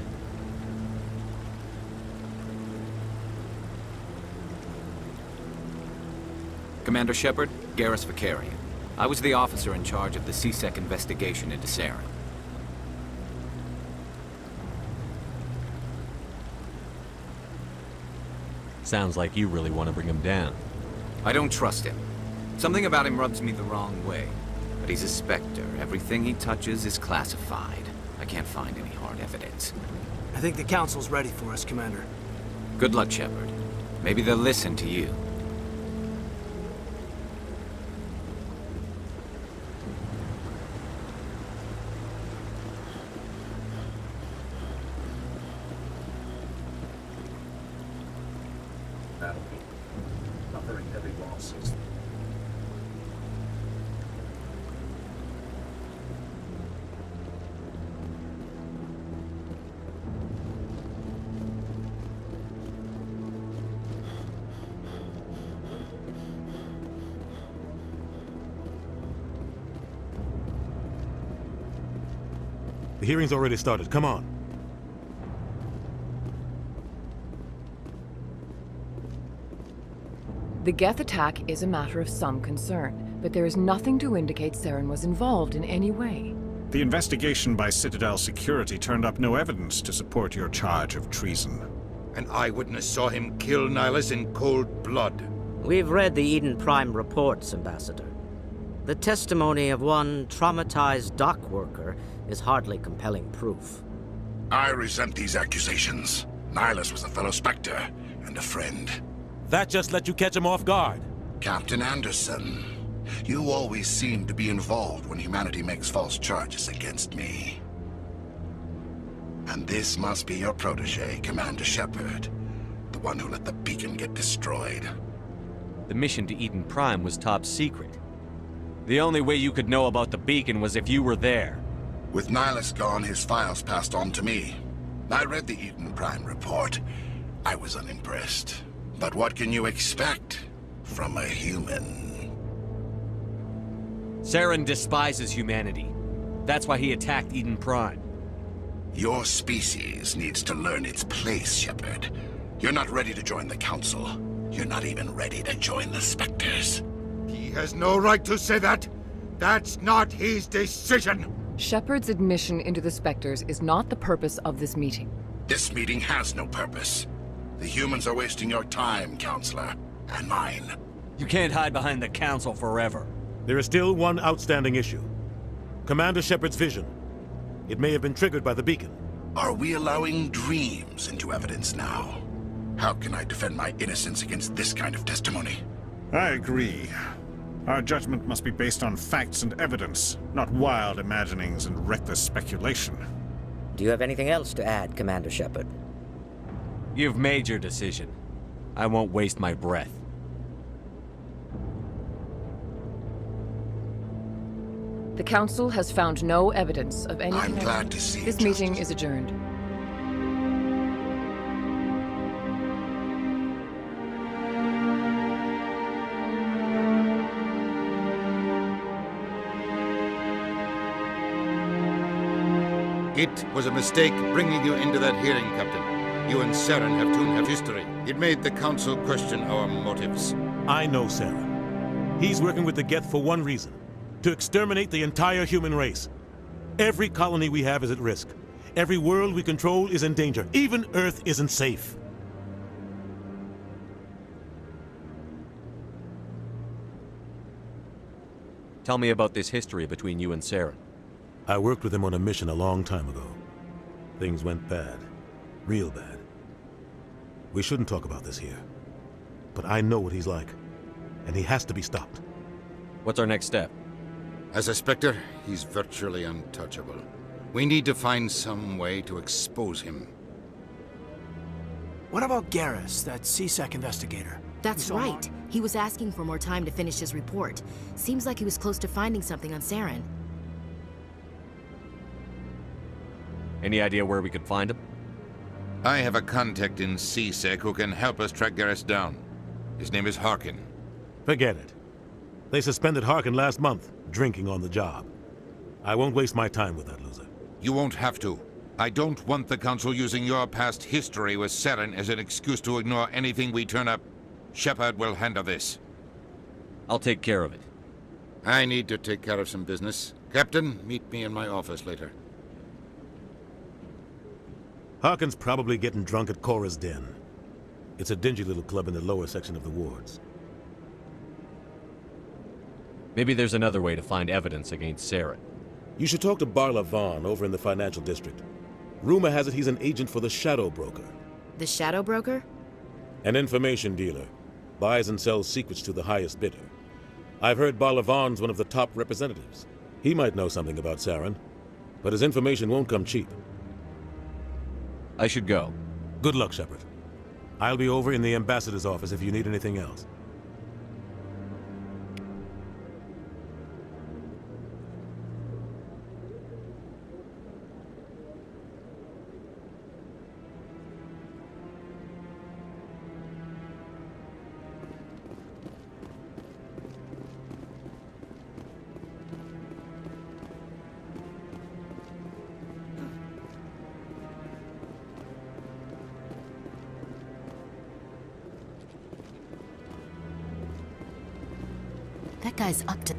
Commander Shepard, Garrus Vicarian. I was the officer in charge of the CSEC investigation into Saren.
Sounds like you really want to bring him down.
I don't trust him. Something about him rubs me the wrong way. But he's a Spectre. Everything he touches is classified. I can't find any hard evidence.
I think the Council's ready for us, Commander.
Good luck, Shepard. Maybe they'll listen to you.
Not very heavy losses.
The hearing's already started. Come on.
The Geth attack is a matter of some concern, but there is nothing to indicate Saren was involved in any way.
The investigation by Citadel Security turned up no evidence to support your charge of treason.
An eyewitness saw him kill Nihilus in cold blood.
We've read the Eden Prime reports, Ambassador. The testimony of one traumatized dock worker is hardly compelling proof.
I resent these accusations. Nihilus was a fellow Spectre and a friend.
That just let you catch him off guard.
Captain Anderson, you always seem to be involved when humanity makes false charges against me. And this must be your protege, Commander Shepard, the one who let the beacon get destroyed.
The mission to Eden Prime was top secret. The only way you could know about the beacon was if you were there.
With Nihilus gone, his files passed on to me. I read the Eden Prime report. I was unimpressed. But what can you expect from a human?
Saren despises humanity. That's why he attacked Eden Prime.
Your species needs to learn its place, Shepard. You're not ready to join the Council. You're not even ready to join the Spectres. He has no right to say that. That's not his decision.
Shepard's admission into the Spectres is not the purpose of this meeting.
This meeting has no purpose. The humans are wasting your time, Counselor, and mine.
You can't hide behind the Council forever.
There is still one outstanding issue. Commander Shepard's vision. It may have been triggered by the beacon.
Are we allowing dreams into evidence now? How can I defend my innocence against this kind of testimony?
I agree. Our judgment must be based on facts and evidence, not wild imaginings and reckless speculation.
Do you have anything else to add, Commander Shepard?
You've made your decision. I won't waste my breath.
The Council has found no evidence of any...
I'm glad to see
This meeting is adjourned.
It was a mistake bringing you into that hearing, Captain. You and Saren have history. It made the Council question our motives.
I know Saren. He's working with the Geth for one reason. To exterminate the entire human race. Every colony we have is at risk. Every world we control is in danger. Even Earth isn't safe.
Tell me about this history between you and Saren.
I worked with him on a mission a long time ago. Things went bad. Real bad. We shouldn't talk about this here. But I know what he's like. And he has to be stopped.
What's our next step?
As a Spectre, he's virtually untouchable. We need to find some way to expose him.
What about Garrus, that CSEC investigator?
That's right. He was asking for more time to finish his report. Seems like he was close to finding something on Saren.
Any idea where we could find him?
I have a contact in CSEC who can help us track Garrus down. His name is Harkin.
Forget it. They suspended Harkin last month, drinking on the job. I won't waste my time with that loser.
You won't have to. I don't want the Council using your past history with Saren as an excuse to ignore anything we turn up. Shepard will handle this.
I'll take care of it.
I need to take care of some business. Captain, meet me in my office later.
Harkin's probably getting drunk at Cora's Den. It's a dingy little club in the lower section of the wards.
Maybe there's another way to find evidence against Saren.
You should talk to Barla Vaughn over in the financial district. Rumor has it he's an agent for the Shadow Broker.
The Shadow Broker?
An information dealer. Buys and sells secrets to the highest bidder. I've heard Barla Vaughn's one of the top representatives. He might know something about Saren, but his information won't come cheap.
I should go.
Good luck, Shepard. I'll be over in the ambassador's office if you need anything else.
That guy's up to...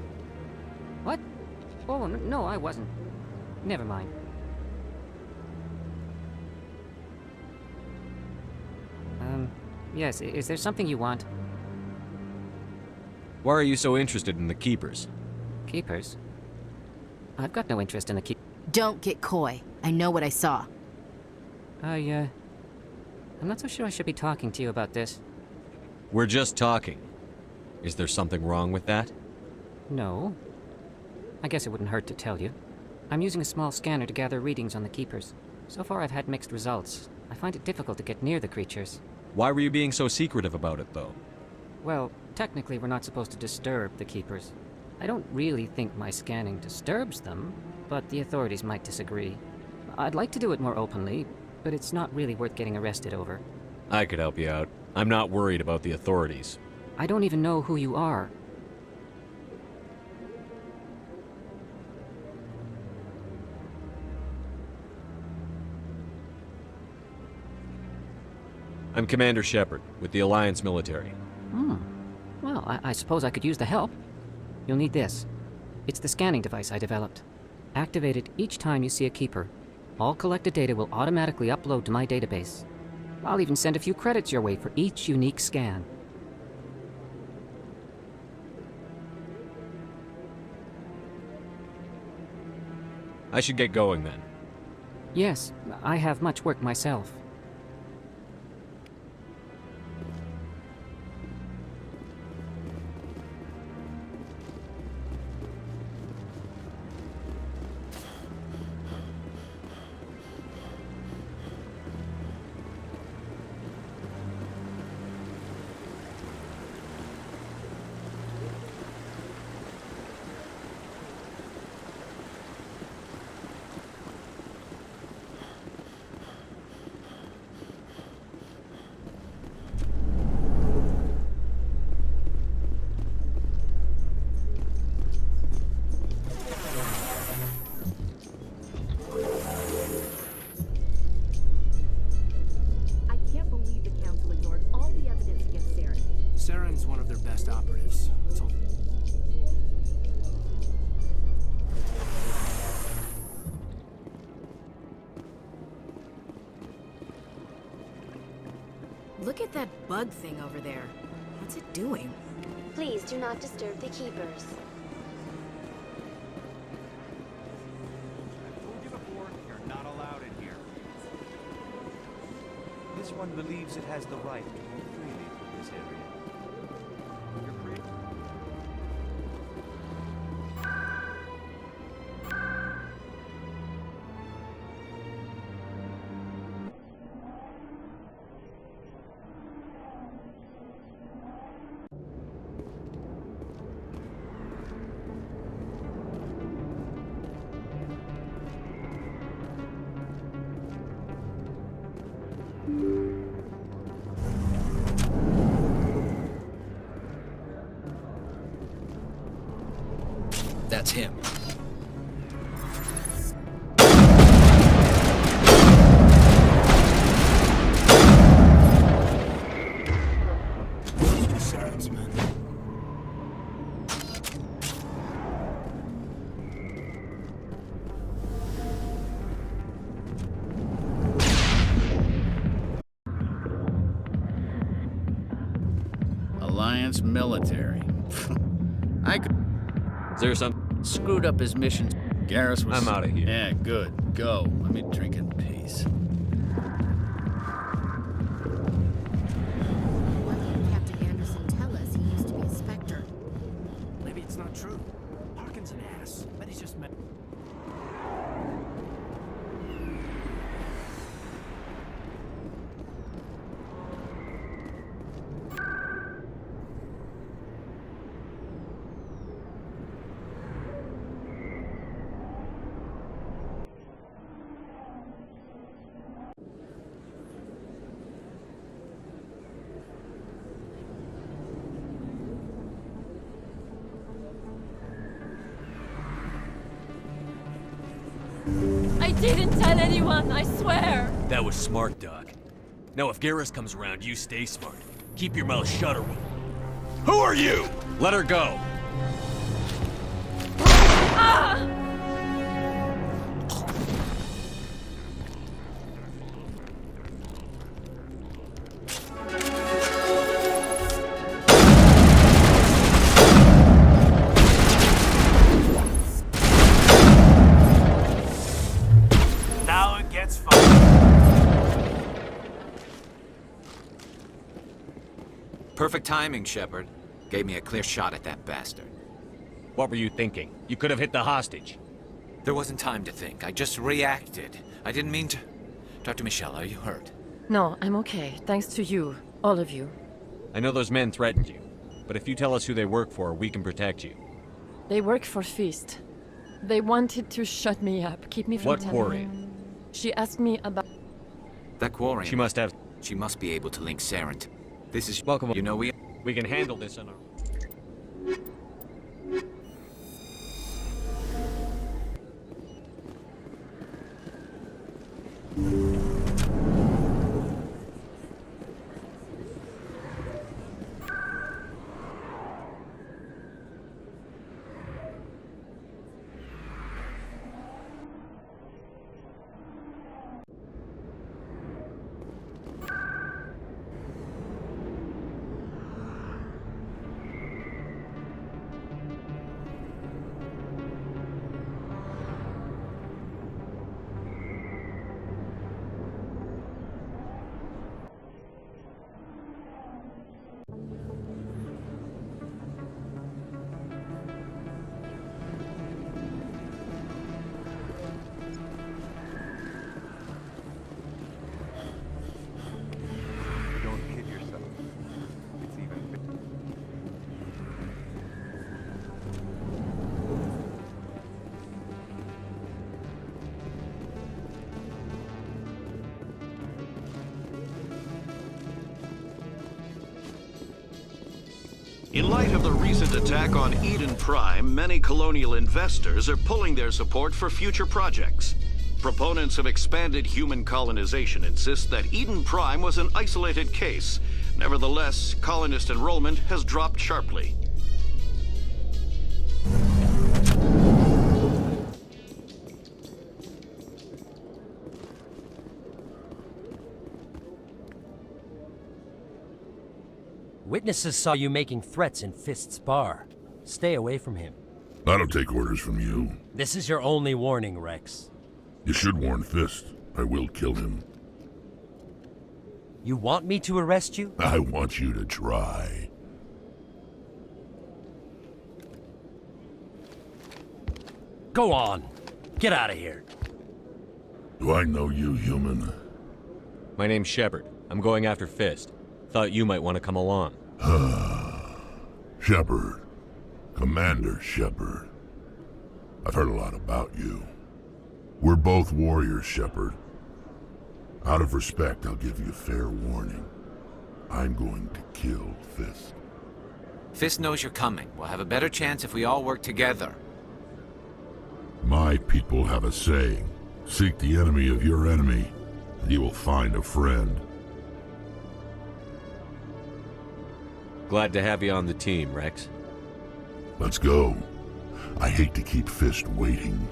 What? Oh, no, I wasn't. Never mind. Yes, is there something you want?
Why are you so interested in the Keepers?
Keepers? I've got no interest in the
Don't get coy. I know what I saw.
I'm not so sure I should be talking to you about this.
We're just talking. Is there something wrong with that?
No. I guess it wouldn't hurt to tell you. I'm using a small scanner to gather readings on the Keepers. So far I've had mixed results. I find it difficult to get near the creatures.
Why were you being so secretive about it, though?
Well, technically we're not supposed to disturb the Keepers. I don't really think my scanning disturbs them, but the authorities might disagree. I'd like to do it more openly, but it's not really worth getting arrested over.
I could help you out. I'm not worried about the authorities.
I don't even know who you are.
I'm Commander Shepard, with the Alliance military.
Well, I suppose I could use the help. You'll need this. It's the scanning device I developed. Activate it each time you see a Keeper. All collected data will automatically upload to my database. I'll even send a few credits your way for each unique scan.
I should get going then.
Yes, I have much work myself.
best operatives. Let's hope.
Look at that bug thing over there. What's it doing?
Please do not disturb the keepers.
I've told you before, you're not allowed in here. This one believes it has the right to move freely through this area. You're free.
That's him.
Saren's men.
Alliance military. I could.
Is there some?
Screwed up his mission. Garrus was.
I'm out of here.
Yeah, good. Go. Let me drink in peace.
Why didn't Captain Anderson tell us he used to be a Spectre?
Maybe it's not true. Harkin's an ass. Bet he's just met.
I didn't tell anyone, I swear!
That was smart, Doc. Now if Garrus comes around, you stay smart. Keep your mouth shut or we'll... Who are you? Let her go.
Ah!
Now it gets fun.
Perfect timing, Shepard. Gave me a clear shot at that bastard.
What were you thinking? You could have hit the hostage.
There wasn't time to think. I just reacted. I didn't mean to... Dr. Michelle, are you hurt?
No, I'm okay. Thanks to you. All of you.
I know those men threatened you, but if you tell us who they work for, we can protect you.
They work for Feast. They wanted to shut me up, keep me from
What
telling
quarry?
She asked me about...
That quarry...
She must have...
She must be able to link Saren to... This is...
Welcome.
You know,
we can handle this on our...
Don't kid yourself. It's even...
In light of the recent attack on Eden Prime, many colonial investors are pulling their support for future projects. Proponents of expanded human colonization insist that Eden Prime was an isolated case, Nevertheless, colonist enrollment has dropped sharply.
Witnesses saw you making threats in Fist's bar. Stay away from him.
I don't take orders from you.
This is your only warning, Rex.
You should warn Fist. I will kill him.
You want me to arrest you?
I want you to try.
Go on. Get out of here.
Do I know you, human?
My name's Shepard. I'm going after Fist. Thought you might want to come along.
Shepard. Commander Shepard. I've heard a lot about you. We're both warriors, Shepard. Out of respect, I'll give you a fair warning. I'm going to kill Fist.
Fist knows you're coming. We'll have a better chance if we all work together.
My people have a saying. Seek the enemy of your enemy, and you will find a friend.
Glad to have you on the team, Rex.
Let's go. I hate to keep Fist waiting.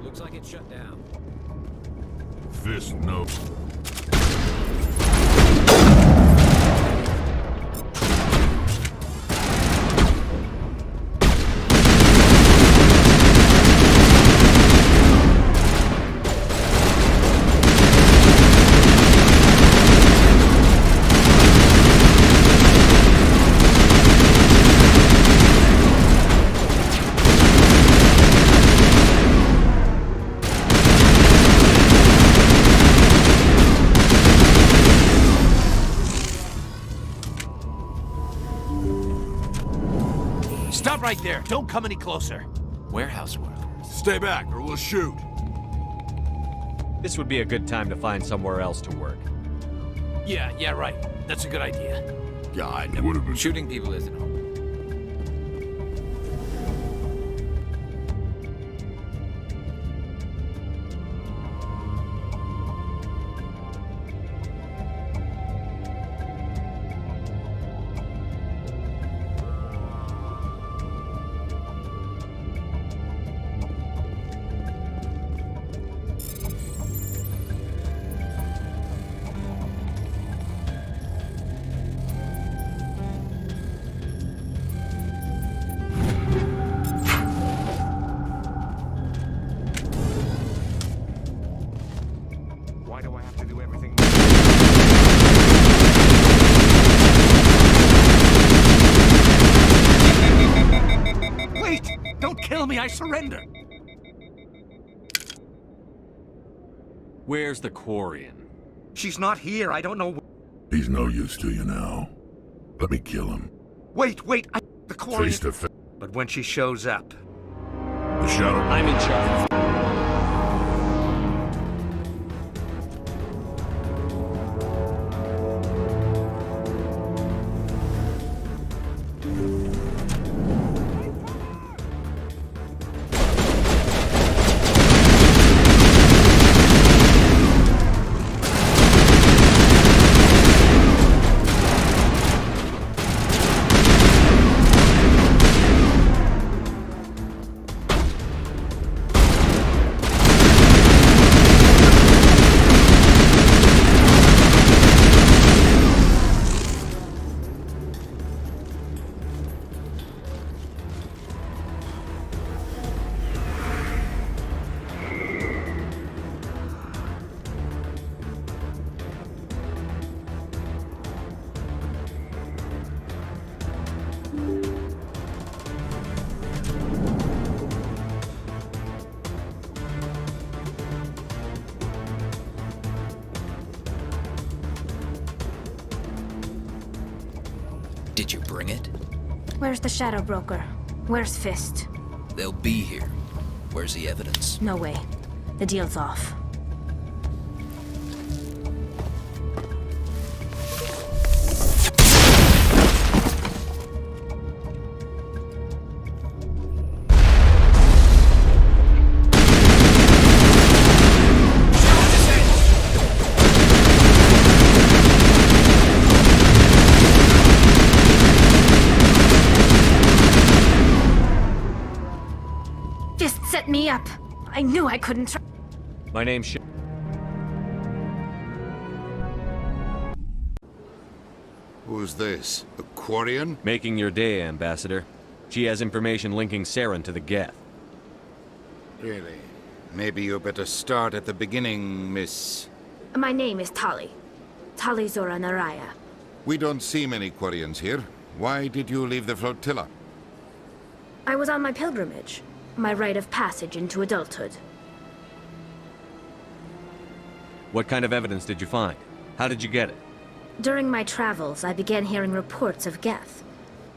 Looks like it's shut down.
Fist knows.
Stop right there. Don't come any closer.
Warehouse workers.
Stay back or we'll shoot.
This would be a good time to find somewhere else to work.
Yeah, right. That's a good idea.
God, it would have been...
Shooting people isn't home.
Why do I have to do everything?
Wait! Don't kill me, I surrender!
Where's the Quarian?
She's not here, I don't know.
He's no use to you now. Let me kill him.
Wait, the Quarian.
Face to face.
But when she shows up...
The Shadow...
I'm in charge.
Did you bring it?
Where's the Shadow Broker? Where's Fist?
They'll be here. Where's the evidence?
No way. The deal's off. Fist set me up. I knew I couldn't try.
My name's
Who's this? The Quarian?
Making your day, Ambassador. She has information linking Saren to the Geth.
Really? Maybe you better start at the beginning, Miss...
My name is Tali. Tali Zora Naraya.
We don't see many Quarians here. Why did you leave the flotilla?
I was on my pilgrimage. My rite of passage into adulthood.
What kind of evidence did you find? How did you get it?
During my travels, I began hearing reports of Geth.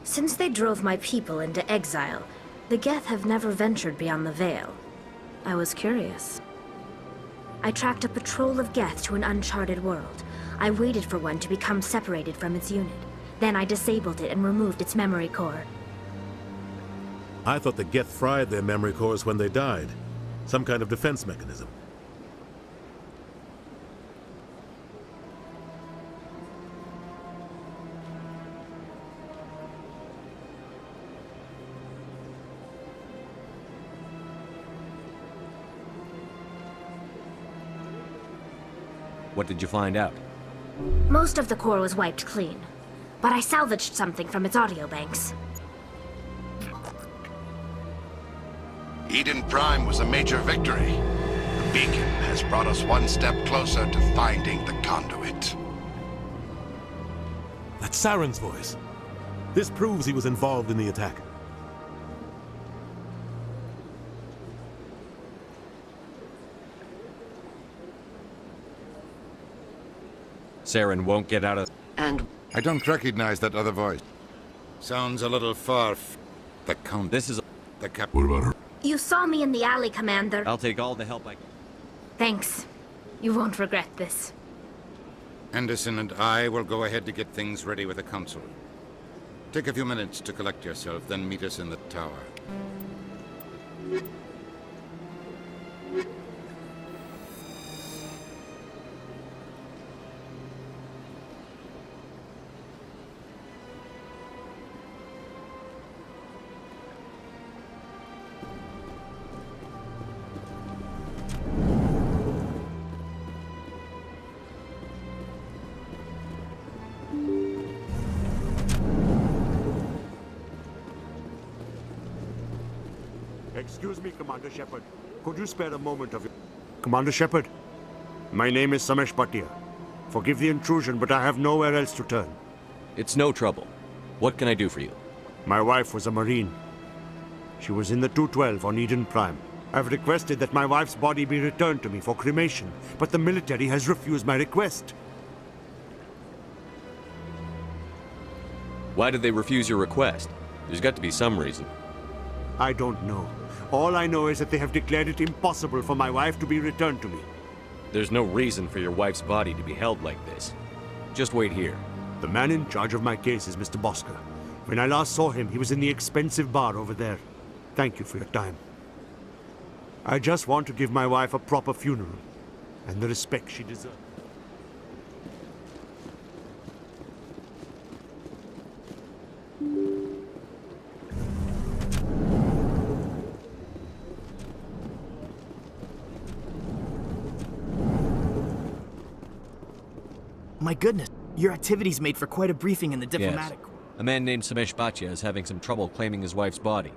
Since they drove my people into exile, the Geth have never ventured beyond the Veil. I was curious. I tracked a patrol of Geth to an uncharted world. I waited for one to become separated from its unit. Then I disabled it and removed its memory core.
I thought the Geth fried their memory cores when they died. Some kind of defense mechanism.
What did you find out?
Most of the core was wiped clean, but I salvaged something from its audio banks.
Eden Prime was a major victory. The beacon has brought us one step closer to finding the conduit.
That's Saren's voice. This proves he was involved in the attack.
Saren won't get out of...
And... I don't recognize that other voice. Sounds a little far The Count...
This is...
The Cap...
What about her?
You saw me in the alley, Commander.
I'll take all the help I can.
Thanks. You won't regret this.
Anderson and I will go ahead to get things ready with the Council. Take a few minutes to collect yourself, then meet us in the tower.
Excuse me, Commander Shepard. Could you spare a moment of your... Commander Shepard, my name is Samesh Bhatia. Forgive the intrusion, but I have nowhere else to turn.
It's no trouble. What can I do for you?
My wife was a Marine. She was in the 212 on Eden Prime. I've requested that my wife's body be returned to me for cremation, but the military has refused my request.
Why did they refuse your request? There's got to be some reason.
I don't know. All I know is that they have declared it impossible for my wife to be returned to me.
There's no reason for your wife's body to be held like this. Just wait here.
The man in charge of my case is Mr. Bosker. When I last saw him, he was in the expensive bar over there. Thank you for your time. I just want to give my wife a proper funeral, and the respect she deserves.
My goodness, your activities made for quite a briefing in the diplomatic...
Yes. A man named Samesh Bhatia is having some trouble claiming his wife's body.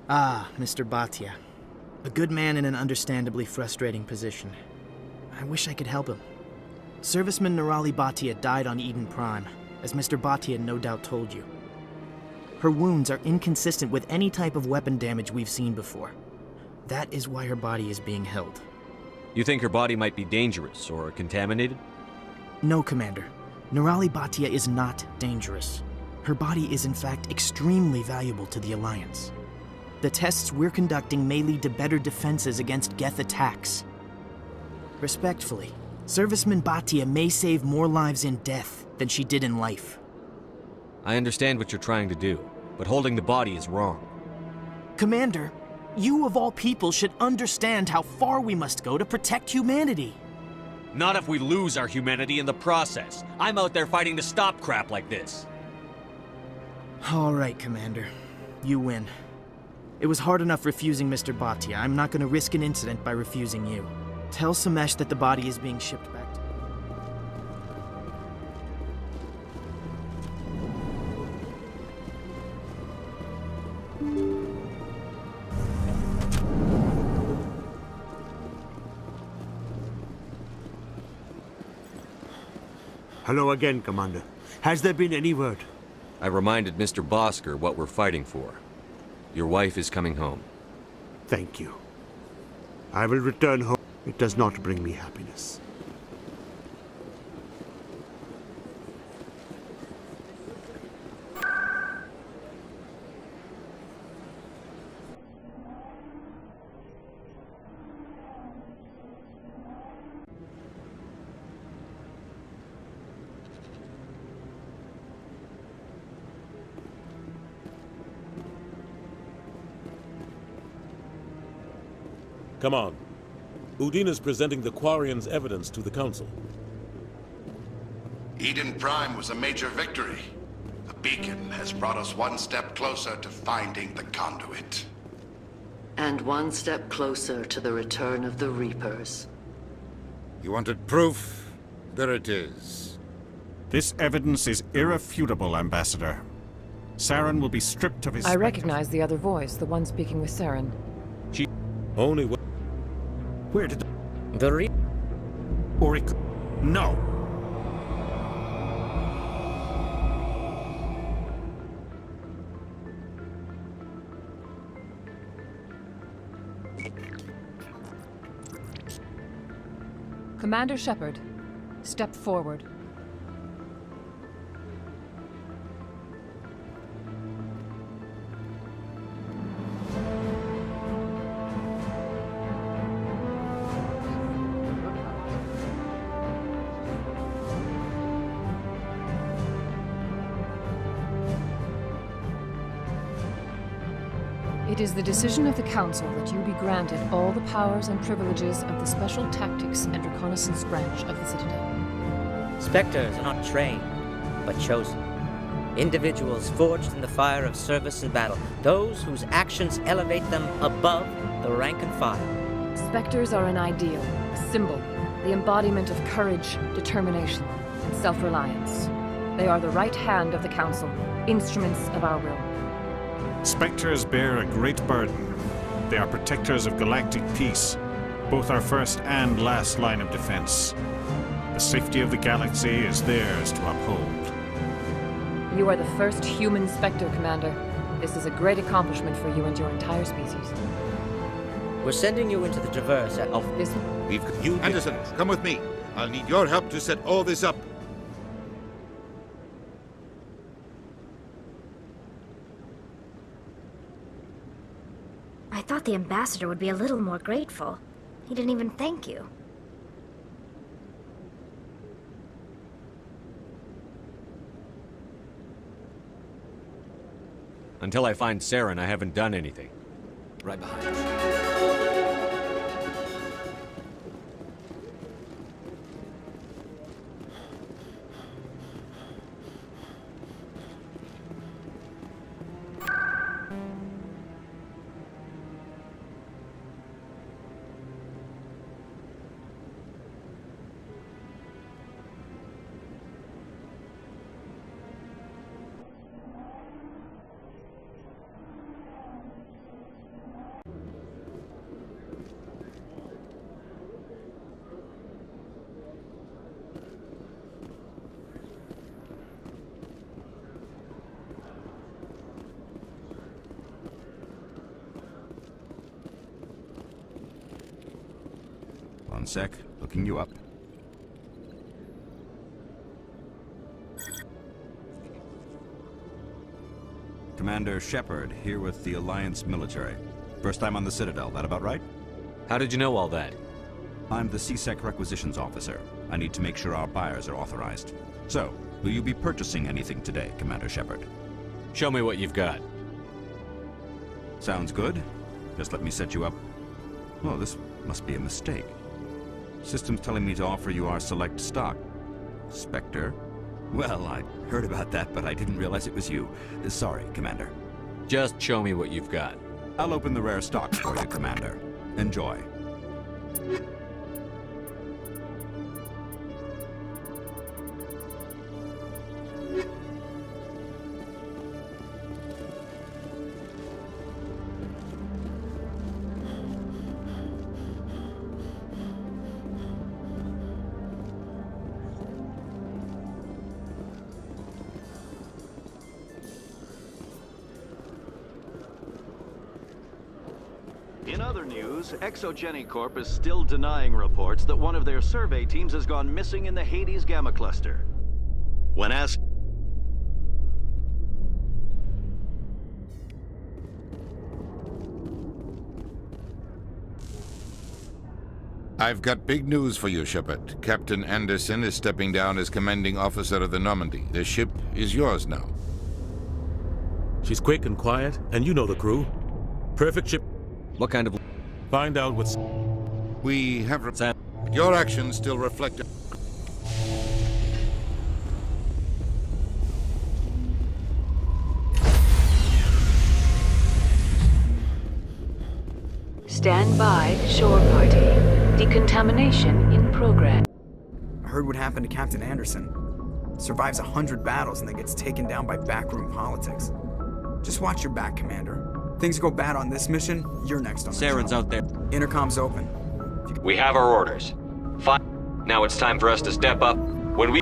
Ah, Mr. Bhatia. A good man in an understandably frustrating position. I wish I could help him. Serviceman Nirali Bhatia died on Eden Prime, as Mr. Bhatia no doubt told you. Her wounds are inconsistent with any type of weapon damage we've seen before. That is why her body is being held.
You think her body might be dangerous or contaminated?
No, Commander. Nerali Bhatia is not dangerous. Her body is in fact extremely valuable to the Alliance. The tests we're conducting may lead to better defenses against Geth attacks. Respectfully, Serviceman Bhatia may save more lives in death than she did in life.
I understand what you're trying to do, but holding the body is wrong.
Commander, you of all people should understand how far we must go to protect humanity.
Not if we lose our humanity in the process. I'm out there fighting to stop crap like this.
All right, Commander. You win. It was hard enough refusing Mr. Bhatia. I'm not going to risk an incident by refusing you. Tell Samesh that the body is being shipped back to...
Hello again, Commander. Has there been any word?
I reminded Mr. Bosker what we're fighting for. Your wife is coming home.
Thank you. I will return home. It does not bring me happiness.
Come on. Udine is presenting the Quarian's evidence to the Council.
Eden Prime was a major victory. The beacon has brought us one step closer to finding the conduit.
And one step closer to the return of the Reapers.
You wanted proof? There it is.
This evidence is irrefutable, Ambassador. Saren will be stripped of his...
I recognize the other voice, the one speaking with Saren.
She... Only...
Where did
the
Or it could... No!
Commander Shepard, step forward. It is the decision of the Council that you be granted all the powers and privileges of the Special Tactics and Reconnaissance branch of the Citadel.
Spectres are not trained, but chosen. Individuals forged in the fire of service and battle. Those whose actions elevate them above the rank and file.
Spectres are an ideal, a symbol, the embodiment of courage, determination, and self-reliance. They are the right hand of the Council, instruments of our will.
Spectres bear a great burden. They are protectors of galactic peace, both our first and last line of defense. The safety of the galaxy is theirs to uphold.
You are the first human Spectre, Commander. This is a great accomplishment for you and your entire species.
We're sending you into the Traverse of this...
Anderson, come with me. I'll need your help to set all this up.
I thought the ambassador would be a little more grateful. He didn't even thank you.
Until I find Saren, I haven't done anything.
Right behind us.
One sec, looking you up.
Commander Shepard, here with the Alliance military. First time on the Citadel, that about right?
How did you know all that?
I'm the CSEC requisitions officer. I need to make sure our buyers are authorized. So, will you be purchasing anything today, Commander Shepard?
Show me what you've got.
Sounds good. Just let me set you up. Oh, this must be a mistake. System's telling me to offer you our select stock. Spectre? Well, I heard about that, but I didn't realize it was you. Sorry, Commander.
Just show me what you've got.
I'll open the rare stock for you, Commander. Enjoy.
In other news, Exogeny Corp is still denying reports that one of their survey teams has gone missing in the Hades Gamma Cluster. When asked...
I've got big news for you, Shepard. Captain Anderson is stepping down as commanding officer of the Normandy. The ship is yours now.
She's quick and quiet, and you know the crew. Perfect ship.
What kind of...
Find out what's...
We have... Your actions still reflect...
Stand by, shore party. Decontamination in progress.
I heard what happened to Captain Anderson. Survives 100 battles and then gets taken down by backroom politics. Just watch your back, Commander. Things go bad on this mission, you're next on the
Saren's
job.
out there.
Intercom's open.
We have our orders. Fine. Now it's time for us to step up. When we...